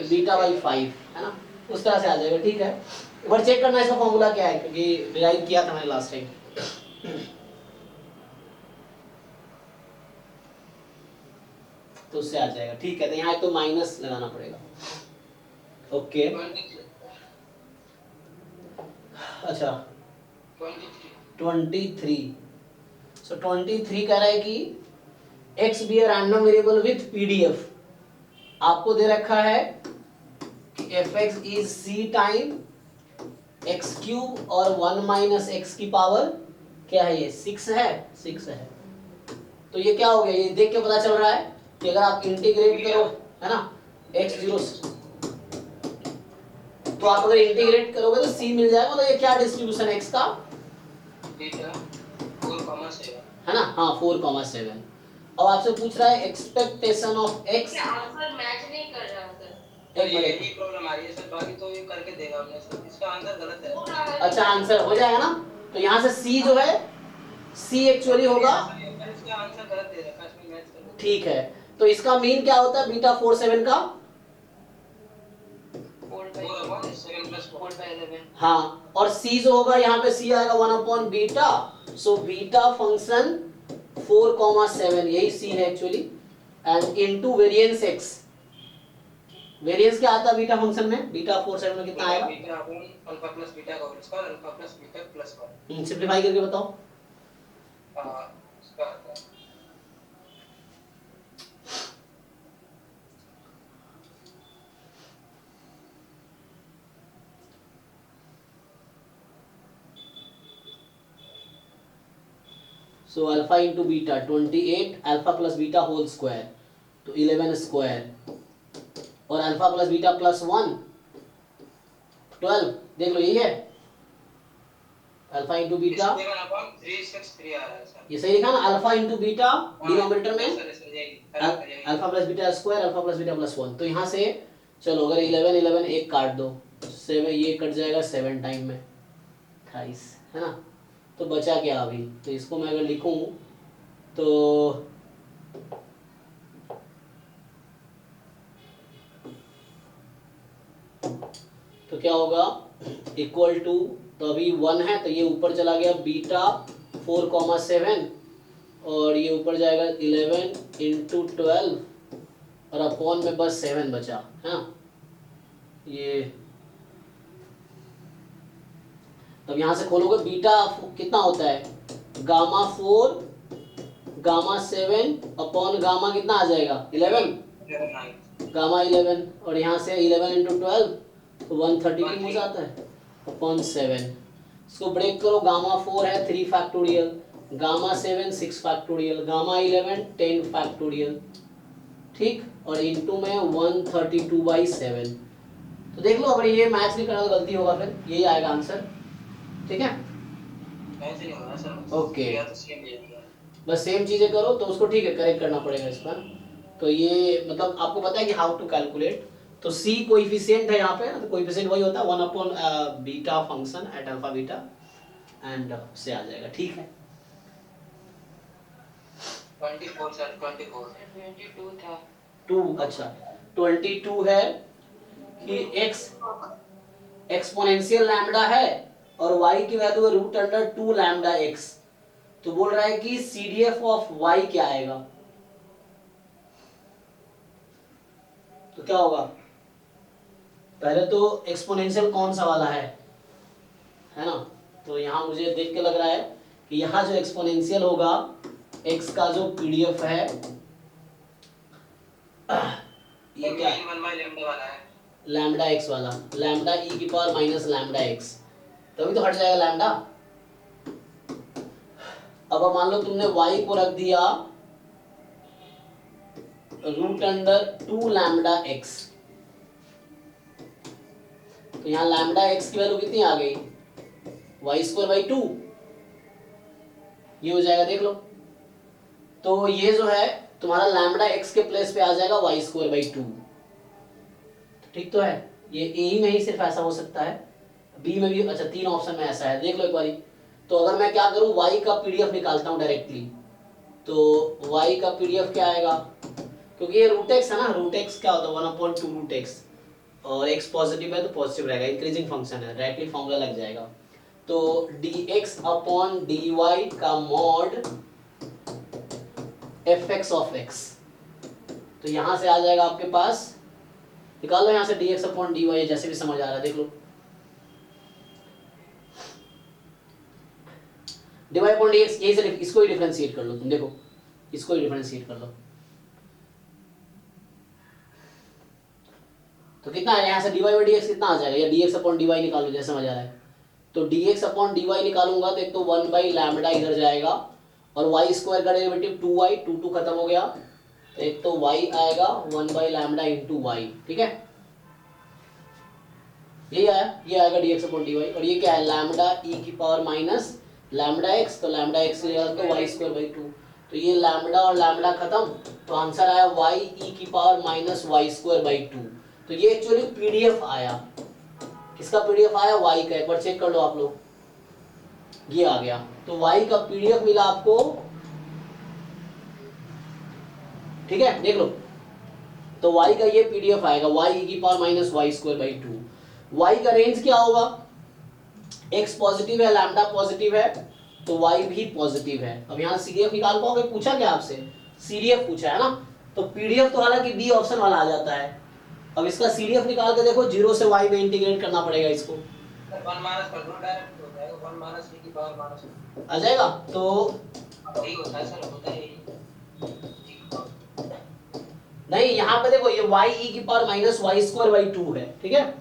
बीटा बाई 5, है ना, उस तरह से आ जाएगा, ठीक है, एक बार चेक करना इसका फॉर्मूला क्या है, क्योंकि डिराइव किया था मैंने लास्ट टाइम, तो उससे आ जाएगा, ठीक है, तो यहाँ एक तो माइनस लगाना पड़ेगा, ओके, अच्छा 23, सो 23 कह रहा है कि x be random variable with PDF, आपको दे रखा है कि fx is c time x cube और 1 माइनस x की पावर क्या है, ये 6 है, तो ये क्या हो गया, ये देख के पता चल रहा है कि अगर आप इंटीग्रेट करो, है ना, x0 तो आप अगर इंटीग्रेट करोगे तो c मिल जाएगा। मतलब ये क्या डिस्ट्रीब्यूशन है x का, बीटा 4,7 है ना? हाँ 4,7। अब आपसे पूछ रहा है expectation of x। Answer match नहीं कर रहा सर। तो एक ये मिनट, यही प्रॉब्लम आ रही है सर, बाकी तो ये करके देगा हमने सर, इसका आंसर गलत है। हो रहा है। अच्छा आंसर हो जाएगा ना? तो यहाँ से c जो है c एक्चुअली होगा, सर इसका आंसर गलत दे रखा है, इसमें मैच कर दो। ठीक है। तो इसका मीन क्या होता है बीटा 47 का? 4/7 + 4/11 हाँ, और c जो होगा यहाँ पे c आएगा 1 बीटा, सो बीटा फंक्शन 4,7, यही c है actually, and into variance x। Variance क्या आता है बीटा फंक्शन में? बीटा 47 में कितना आएगा? Beta upon alpha plus beta का whole square, alpha plus beta plus 1। Simplify करके बताओ। इसका आता है so alpha into beta 28, alpha plus beta whole square तो 11 स्क्वायर, और अल्फा प्लस बीटा प्लस 1 12, देख लो यही है अल्फा इंटू बीटा, 7/363 आ रहा है सर। ये सही लिखा ना? अल्फा इंटू बीटा डिनोमिनेटर में सर यही alpha plus beta square, alpha plus beta plus 1। तो यहाँ से चलो अगर 11 11 एक काट दो, 7 ये कट जाएगा 7 टाइम में 28, है ना? तो बचा क्या अभी? तो इसको मैं अगर लिखूं तो क्या होगा? इक्वल टू, तो अभी 1 है तो ये ऊपर चला गया बीटा 4,7, और ये ऊपर जाएगा 11 इंटू 12, और अपॉन में बस 7 बचा, है ना? ये तब यहाँ से खोलोगे बीटा कितना होता है? गामा 4 गामा 7 अपॉन गामा कितना आ जाएगा? 11, गामा 11, और यहाँ से 11 इंटू 12 तो 132 हो जाता है अपॉन 7। इसको ब्रेक करो, गामा 4 है 3 factorial, gamma 7 6 factorial, gamma 11 10 factorial, ठीक, और इंटू में 132/7। तो देख लो अगर ये मैच नहीं करना तो गलती होगा, फिर यही आएगा आंसर, ठीक है? ऐसे नहीं होगा सर। ओके। या तो सेम ले लिया। बस सेम चीजें करो तो उसको ठीक है करेक्ट करना पड़ेगा इसका। तो ये मतलब आपको पता है कि हाउ टू कैलकुलेट। तो c कोएफिशिएंट है यहाँ पे, तो कोएफिशिएंट वही होता है 1 beta function at alpha beta, and से आ जाएगा, ठीक है? 24 सर 24 22 था। 2, अच्छा 22 है कि x एक्सपोनेंशियल लैम्डा है और y की वैल्यू है √2 लैम्डा x। तो बोल रहा है कि CDF ऑफ y क्या आएगा? तो क्या होगा? पहले तो एक्सपोनेंशियल कौन सा वाला है ना? तो यहाँ मुझे देख के लग रहा है कि यहाँ जो एक्सपोनेंशियल होगा x का जो PDF है, ये क्या है? 1/λ वाला है। लैम्डा x वाला, लैम्डा e की पावर माइनस लैम्डा x, तभी तो हट जाएगा लैम्डा। अब मान लो तुमने y को रख दिया √2 लैम्डा x, तो यहाँ लैम्डा x की वैल्यू कितनी आ गई? y²/2, ये हो जाएगा, देख लो। तो ये जो है तुम्हारा लैम्डा x के प्लेस पे आ जाएगा y²/2, ठीक तो है? ये ए ही में ही सिर्फ ऐसा हो सकता है, बी में भी, अच्छा 3 ऑप्शन में ऐसा है, देख लो एक बारी। तो अगर मैं क्या करूं, y का पीडीएफ निकालता हूं डायरेक्टली, तो y का पीडीएफ क्या आएगा? क्योंकि ये √x है ना, √x क्या होता है 1/2 √x, और x पॉजिटिव है तो पॉजिटिव रहेगा, इंक्रीजिंग फंक्शन है, डायरेक्टली फॉर्मूला लग जाएगा। तो dx/dy का मॉड fx ऑफ x, तो यहां से आ जाएगा आपके पास, निकाल लो यहाँ से dx/dy, जैसे भी समझ आ रहा है देख लो। dy/dx यही से इसको ही डिफरेंशिएट कर लो तुम, देखो इसको ही डिफरेंशिएट कर लो, तो कितना है यहाँ से dy/dx कितना आ जाएगा, या dx/dy निकालो जैसे समझ आ रहा है। तो dx/dy निकालूंगा तो एक तो 1/λ इधर जाएगा, और y² का डेरिवेटिव 2y, 2 खत्म हो गया, तो एक तो y आएगा 1/λ × y, ठीक है? यही आया, ये आएगा dx अपॉन dy। और ये क्या है, लैम्डा e की पावर माइनस लैम्डा x, तो लैम्डा x तो y स्क्वायर बाई 2। तो ये लैम्डा और लैम्डा खत्म, तो आंसर आया y e की power minus y square by 2। तो ये एक्चुअली पीडीएफ आया, किसका पीडीएफ आया, y का। एक बार चेक कर लो आप लोग, ये आ गया। तो y का पीडीएफ मिला आपको, ठीक है, देख लो। तो y का ये पीडीएफ आएगा, y e की power minus y square by 2। y का रेंज क्या होगा, x पॉजिटिव है, लैम्डा पॉजिटिव है, तो y भी पॉजिटिव है। अब यहाँ सीडीएफ निकाल पाओगे, पूछा क्या आपसे, सीडीएफ पूछा है ना। तो पीडीएफ तो हालांकि बी ऑप्शन वाला आ जाता है। अब इसका सीडीएफ निकाल के देखो, 0 से y में इंटीग्रेट करना पड़ेगा इसको, 1 माइनस कर दो, डायरेक्ट हो जाएगा 1 माइनस e की पावर माइनस आ जाएगा। तो यही होता है सर, होता है यही। नहीं, यहाँ पे देखो ये y e की power minus y square by 2 है, ठीक है।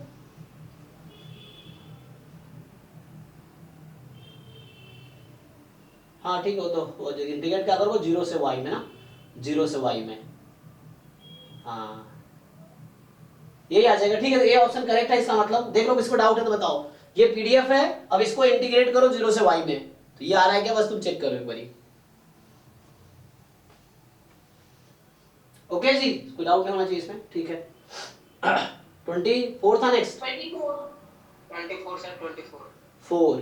हाँ ठीक हो, तो इंटीग्रेट क्या करोगे, 0 से y में ना, 0 से y में, हाँ यही आ जाएगा, ठीक है। ये ऑप्शन करेक्ट है, इसका मतलब देख लो, किसको डाउट है तो बताओ। ये पीडीएफ है, अब इसको इंटीग्रेट करो 0 से y में, तो ये आ रहा है क्या, बस तुम चेक करो एक बारी। ओके जी, कोई डाउट नहीं होना चाहिए इसमें, ठीक है। 24 था नेक्स्ट, 24 सर, 4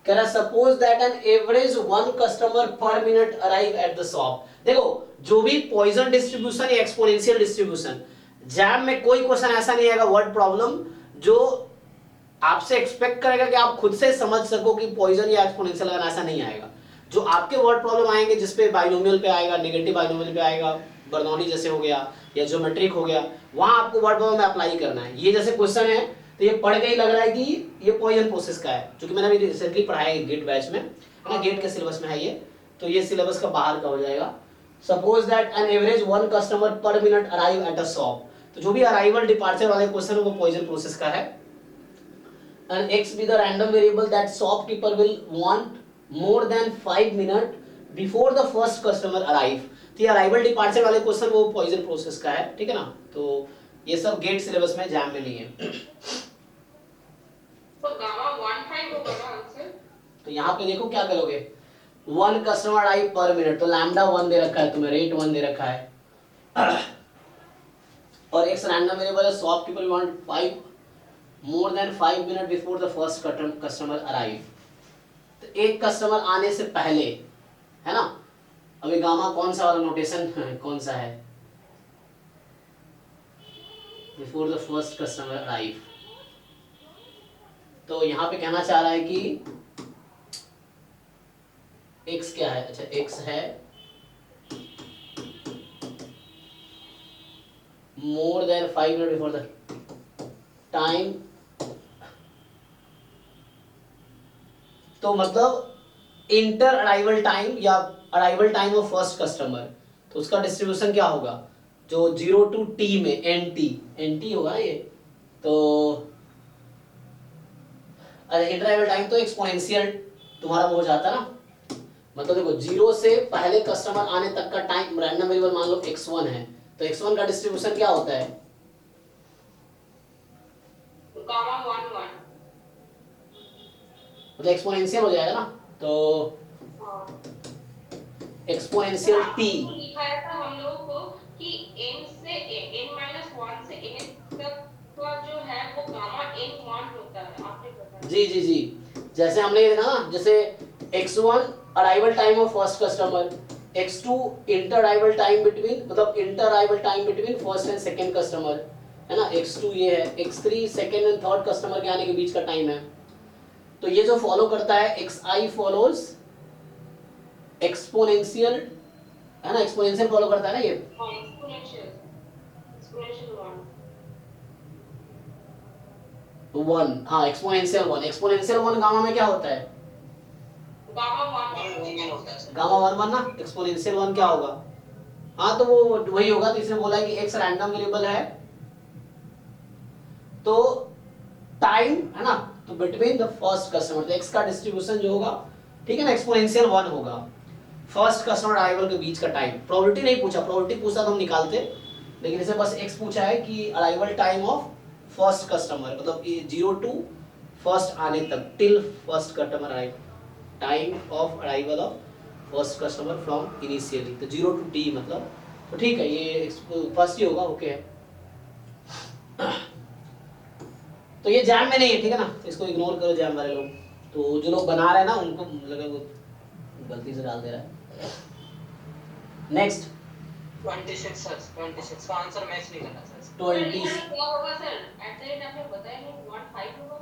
कह रहा suppose that an average 1 customer पर minute arrive at the shop. देखो, जो भी पॉइजन डिस्ट्रीब्यूशन या एक्सपोनेंशियल डिस्ट्रीब्यूशन, जैम में कोई क्वेश्चन ऐसा नहीं आएगा वर्ड प्रॉब्लम जो आपसे एक्सपेक्ट करेगा कि आप खुद से समझ सको कि पॉइजन या एक्सपोनेंशियल, अगर ऐसा नहीं आएगा। जो आपके वर्ड प्रॉब्लम आएंगे जिसपे बाइनोमियल पे आएगा, नेगेटिव बाइनोमियल पे आएगा, बर्नौली जैसे हो गया या ज्योमेट्रिक हो गया, वहां आपको वर्ड प्रॉब्लम में अप्लाई करना है। ये जैसे क्वेश्चन है, तो ये पढ़ के ही लग रहा है कि ये पॉइजन प्रोसेस का है, क्योंकि मैंने अभी रिसेंटली पढ़ाया है गेट बैच में, है ना, गेट के सिलेबस में है ये, तो ये सिलेबस का बाहर का हो जाएगा। Suppose that an average 1 customer पर minute arrive at a shop, तो जो भी अराइवल डिपार्चर वाले क्वेश्चन है वो पॉइजन प्रोसेस का है। And x be the random variable that shopkeeper will want more than 5 minutes before the first customer arrive। तो ये अराइवल डिपार्चर वाले क्वेश्चन वो पॉइजन प्रोसेस का है, ठीक है ना। तो ये सब गेट सिलेबस में, जैम में नहीं है। तो गामा 15 होगा ना आंसर। तो यहाँ पे देखो क्या करोगे, 1 कस्टमर अराइव पर मिनट, तो लैम्डा 1 दे रखा है तुम्हें, रेट 1 दे रखा है, और x रैंडम वेरिएबल है, shopkeeper want 5 more than 5 minute before the first customer arrive. तो एक कस्टमर आने से पहले, है ना। अभी गामा कौन सा वाला नोटेशन कौन सा है, before the first customer arrive. तो यहाँ पे कहना चाह रहा है कि x क्या है, अच्छा x है more than 5 minute before the time, तो मतलब इंटर अराइवल टाइम या arrival time of first customer, तो उसका डिस्ट्रीब्यूशन क्या होगा, जो 0 to t में nt होगा ना ये। तो इंटर अराइवल टाइम तो एक्सपोनेंशियल तुम्हारा वो हो जाता ना, मतलब देखो 0 से पहले कस्टमर आने तक का टाइम, रैंडम वेरिएबल मान लो x1 है, तो x1 का डिस्ट्रीब्यूशन क्या होता है, गामा 11। मतलब एक्सपोनेंशियल हो जाएगा ना, तो एक्सपोनेंशियल t। लिखाया था हम लोगों को कि n से n-1 से n तक का जो है वो गामा n1 होता है, आपने बताया। जी जी जी, जैसे हमने ये देखा ना, जैसे x1 arrival time of first customer, x2 inter arrival time between, मतलब inter arrival time between first and second customer, है ना, x2 ये है, x3 second and third customer के आने के बीच का टाइम है। तो ये जो फॉलो करता है xi फॉलोज एक्सपोनेंशियल, है ना, एक्सपोनेंशियल फॉलो करता है ना ये, एक्सपोनेंशियल 1, हाँ एक्सपोनेंशियल 1, एक्सपोनेंशियल 1 गामा में क्या होता है, गामा 1 होता है सर। गामा 1 ना, एक्सपोनेंशियल 1 क्या होगा, हाँ तो वो वही होगा। तो इसने बोला है कि x रैंडम वेरिएबल है, तो टाइम, है ना, तो बिटवीन द फर्स्ट कस्टमर, तो x का डिस्ट्रीब्यूशन जो होगा, ठीक है ना, एक्सपोनेंशियल 1 होगा, फर्स्ट कस्टमर अराइवल के बीच का टाइम। प्रोबेबिलिटी नहीं पूछा, प्रोबेबिलिटी पूछा तो हम निकालते, लेकिन इसे बस x पूछा है कि arrival time of first customer, मतलब ये 0 टू फर्स्ट आने तक, till first customer arrive, time of arrival of first customer from initially, तो 0 टू टी मतलब, तो ठीक है ये फर्स्ट ही होगा, ओके है। तो ये जैम में नहीं है, ठीक है ना, इसको इग्नोर करो जैम वाले लोग। तो जो लोग बना रहे हैं ना उनको लगा वो गलती से डाल दे रहा है। नेक्स्ट 26 सर, 26 का आंसर मैच नहीं करना सर। 20, क्या होगा सर? एट द एंड आपने बताया नहीं 1.5 होगा।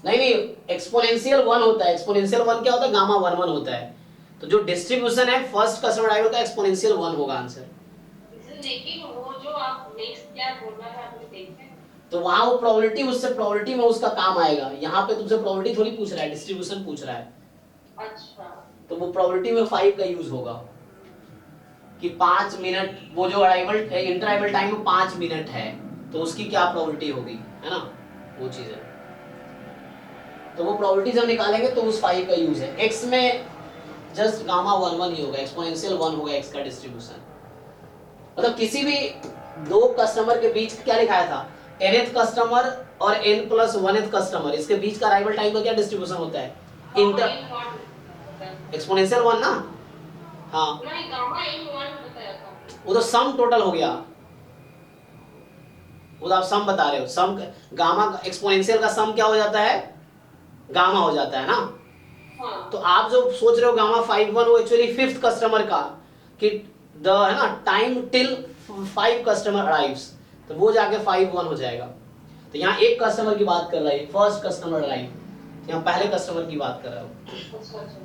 नहीं एक्सपोनेंशियल 1 होता है। एक्सपोनेंशियल 1 क्या होता है, गामा 1 1 होता है। तो जो डिस्ट्रीब्यूशन है फर्स्ट कस्टमर अराइवल का एक्सपोनेंशियल 1 होगा आंसर। लेकिन वो जो आप नेक्स्ट क्या बोलना है आपने देखा है? तो वहां वो प्रोबेबिलिटी, उससे प्रोबेबिलिटी में उसका काम आएगा। यहाँ पे तुमसे प्रोबेबिलिटी थोड़ी पूछ रहा है, डिस्ट्रीब्यूशन पूछ रहा है। अच्छा, तो वो प्रोबेबिलिटी में 5 का यूज होगा कि 5 मिनट, वो जो arrival inter arrival time 5 minute है, तो उसकी क्या प्रोबेबिलिटी होगी, है ना, वो चीज है। तो वो प्रोबेबिलिटी जब निकालेंगे तो उस 5 का यूज है। x में जस्ट गामा 1 1 ही होगा, एक्सपोनेंशियल 1 होगा x का डिस्ट्रीब्यूशन। मतलब किसी भी दो कस्टमर के बीच क्या लिखाया था, nth कस्टमर और n+1th कस्टमर, इसके बीच का अराइवल टाइम का क्या डिस्ट्रीब्यूशन होता है, इंटर एक्सपोनेंशियल 1 ना। हाँ नहीं गामा इन 1 बताया था। वो तो सम टोटल हो गया, वो तो आप सम बता रहे हो। सम गामा एक्सपोनेंशियल का सम क्या हो जाता है, गामा हो जाता है ना। हाँ, तो आप जो सोच रहे हो गामा 5 1, वो एक्चुअली 5th कस्टमर का, कि द है ना टाइम टिल 5 कस्टमर अराइव्स, तो वो जाके 5 1 हो जाएगा। तो यहाँ एक कस्टमर की बात कर रहा है, फर्स्ट कस्टमर अराइव, यहाँ पहले कस्टमर की बात कर रहा हूँ। अच्छा अच्छा।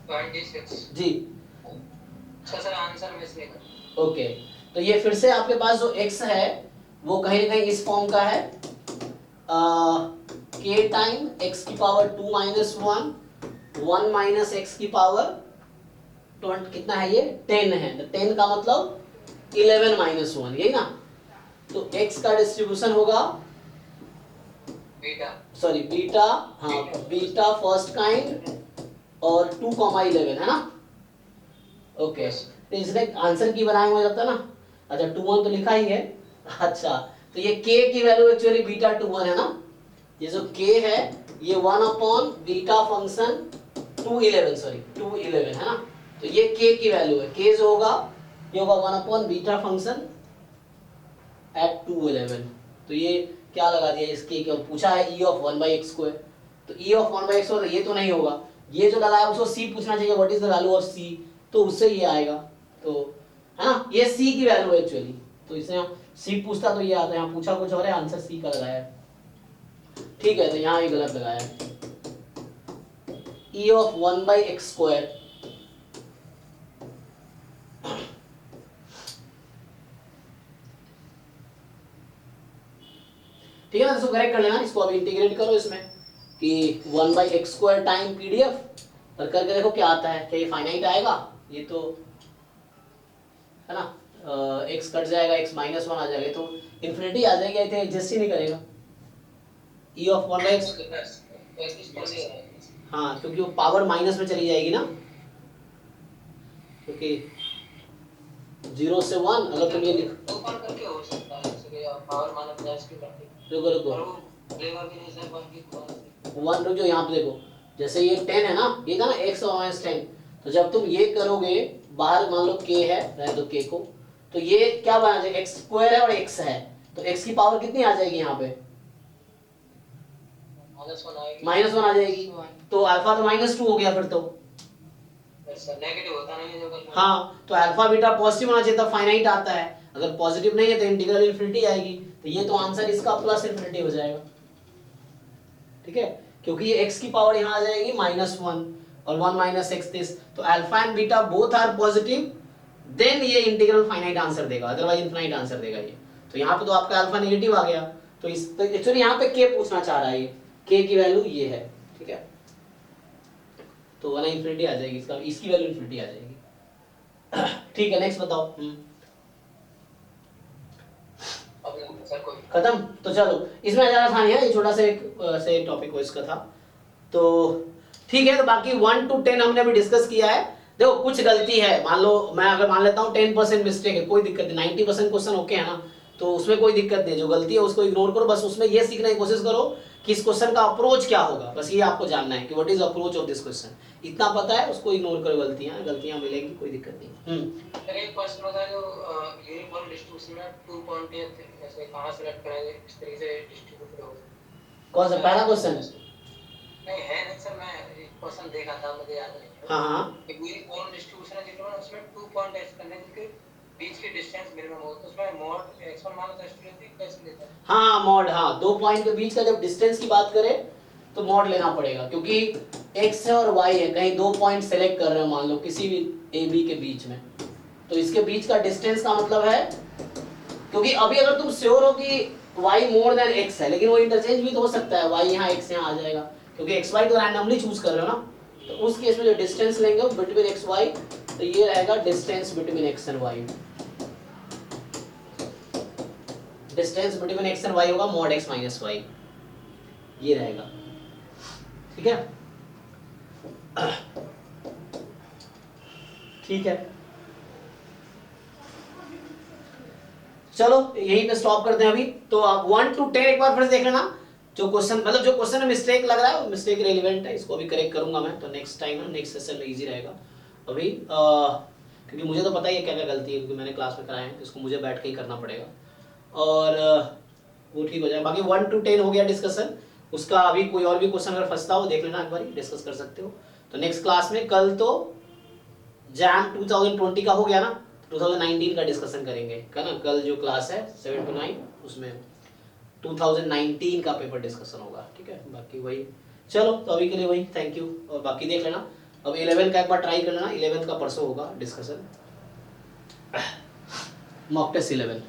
26 जी अच्छा सर, आंसर मैच नहीं करना। ओके। तो ये फिर से आपके पास जो x है वो कहीं ना कहीं इस फॉर्म का है, k टाइम x की पावर 2 माइनस 1 1 माइनस x की पावर 20, कितना है ये 10 है, तो 10 का मतलब 11 माइनस 1, यही ना। तो x का डिस्ट्रीब्यूशन होगा बीटा, सॉरी बीटा, हाँ बीटा फर्स्ट काइंड और 2,11 है ना। ओके तो इसने आंसर की बनाए हुआ जाता है ना। अच्छा 2 1 तो लिखा ही है। अच्छा तो ये k की वैल्यू एक्चुअली बीटा 2 1 है ना। ये जो k है ये 1 अपॉन बीटा फंक्शन 211, सॉरी 211 है ना। तो ये k की वैल्यू है, k जो होगा ये होगा 1 अपॉन बीटा फंक्शन एट 211। तो ये क्या लगा दिया इस k के, पूछा है e ऑफ 1/x², तो e ऑफ 1/x² ये तो नहीं होगा, ये जो लगाया उसको c पूछना चाहिए, what is the value of c, तो उससे ये आएगा। तो है ना ये c की वैल्यू है एक्चुअली, तो इसने c पूछता तो ये आता है, यहाँ पूछा कुछ और है, आंसर c का लगाया है। ठीक है तो यहाँ ये गलत लगाया है, e ऑफ 1/x²। ठीक है ना, इसको करेक्ट कर लेना, इसको अभी इंटीग्रेट करो इसमें कि 1/x² टाइम पीडीएफ और करके देखो क्या आता है, क्या ये फाइनाइट आएगा, ये तो है ना x कट जाएगा, x -1 आ जाएगा, तो इन्फिनिटी आ जाएगी, तो एडजस्ट ही नहीं करेगा e ऑफ 1/x। हाँ क्योंकि वो पावर माइनस में चली जाएगी ना, क्योंकि 0 से 1 अगर तुम ये लिख ओपन करके हो सकता है जैसे पावर माना 50 की करके, रुको रुको और वो लेगा भी नहीं सर 1 की पावर। 1 रुक जाओ, यहाँ पे देखो जैसे ये 10 है ना, ये था ना x और -10, तो जब तुम ये करोगे बाहर मान लो k है, रहने दो k को, तो ये क्या बना जाएगा, x² है और x है, तो x की पावर कितनी आ जाएगी यहाँ पे, -1 आएगी, -1 आ जाएगी, तो अल्फा तो -2 हो गया फिर तो। सर नेगेटिव होता नहीं है जो कल। हाँ तो अल्फा बीटा पॉजिटिव होना चाहिए, तब फाइनाइट आता है, अगर पॉजिटिव नहीं है तो इंटीग्रल इन्फिनिटी आएगी, तो ये तो आंसर इसका प्लस इन्फिनिटी हो जाएगा। ठीक है क्योंकि ये x की पावर यहाँ आ जाएगी -1 और 1 - x दिस, तो alpha and beta both are positive, then ये इंटीग्रल फाइनाइट आंसर देगा, अदरवाइज इनफाइनाइट आंसर देगा ये। तो यहाँ पे तो आपका अल्फा नेगेटिव आ गया, तो इस एक्चुअली यहाँ पे k पूछना चाह रहा है, ये k की वैल्यू ये है, ठीक है, तो 1 इन्फिनिटी आ जाएगी, इसका इसकी वैल्यू इन्फिनिटी आ जाएगी। ठीक है नेक्स्ट बताओ। अब सर कोई खत्म, तो चलो इसमें ज्यादा था नहीं है, ये छोटा सा एक से टॉपिक वो इसका था। तो ठीक है, तो बाकी 1 to 10 हमने अभी डिस्कस किया है। देखो कुछ गलती है, मान लो मैं अगर मान लेता हूँ 10% मिस्टेक है, कोई दिक्कत नहीं, 90% क्वेश्चन ओके है ना, तो उसमें कोई दिक्कत नहीं, जो गलती है उसको इग्नोर करो, बस उसमें ये सीखने की कोशिश करो कि इस क्वेश्चन का अप्रोच क्या होगा, बस ये आपको जानना है कि what is approach of this question, इतना पता है, उसको इग्नोर करो, गलतियां मिलेंगी, कोई दिक्कत नहीं। सर एक क्वेश्चन होता है जो यूनिफॉर्म डिस्ट्रीब्यूशन में 2 पॉइंट ऐसे कहां सेलेक्ट करेंगे, इस तरीके से डिस्ट्रीब्यूट होगा। कौन सा पहला क्वेश्चन? नहीं है नहीं सर, मैं क्वेश्चन देखा था, मुझे याद नहीं है। हाँ कि यूनिफॉर्म डिस्ट्रीब्यूशन है जिसमें उसमें 2 पॉइंट ऐसे करने हैं जिनके बीच की डिस्टेंस मिनिमम हो, तो उसमें मॉड x1 माइनस x2 लेते हैं, कैसे लेते हैं? हाँ मॉड, हाँ 2 पॉइंट के बीच का जब डिस्टेंस की बात करें तो मॉड लेना पड़ेगा, क्योंकि x है और y है, कहीं 2 पॉइंट सेलेक्ट कर रहे हो मान लो किसी भी a b के बीच में, तो इसके बीच का डिस्टेंस का मतलब है, क्योंकि अभी अगर तुम श्योर हो कि y मोर देन x है, लेकिन वो इंटरचेंज भी तो हो सकता है, y यहाँ x यहाँ आ जाएगा, क्योंकि x y तो रैंडमली चूज कर रहे हो ना, तो उस केस में जो डिस्टेंस लेंगे बिटवीन x y, तो ये रहेगा distance between x and y, distance between x and y होगा मॉड x माइनस y, ये रहेगा, ठीक है। ठीक है, चलो यहीं पे स्टॉप करते हैं अभी। तो आप 1 to 10 एक बार फिर से देख लेना, जो क्वेश्चन मतलब जो क्वेश्चन में मिस्टेक लग रहा है वो मिस्टेक रेलिवेंट है, इसको अभी करेक्ट करूंगा मैं, तो नेक्स्ट टाइम नेक्स्ट सेशन में इजी रहेगा अभी, क्योंकि मुझे तो पता ही है क्या क्या गलती है, क्योंकि मैंने क्लास में कराया है, तो इसको मुझे बैठ के ही करना पड़ेगा, और वो ठीक हो जाएगा। बाकी 1 to 10 हो गया डिस्कशन, उसका अभी कोई और भी क्वेश्चन अगर फंसता हो देख लेना, एक बार डिस्कस कर सकते हो। तो नेक्स्ट क्लास में कल तो जैम 2020 का हो गया ना, 2019 का डिस्कशन करेंगे, है ना, कल जो क्लास है 7 to 9 उसमें 2019 का पेपर डिस्कशन होगा, ठीक है। बाकी वही, चलो तो अभी के लिए वही, थैंक यू, और बाकी देख लेना। अब 11 का एक बार ट्राई कर लेना, 11 का परसों होगा डिस्कशन, मॉक टेस्ट 11।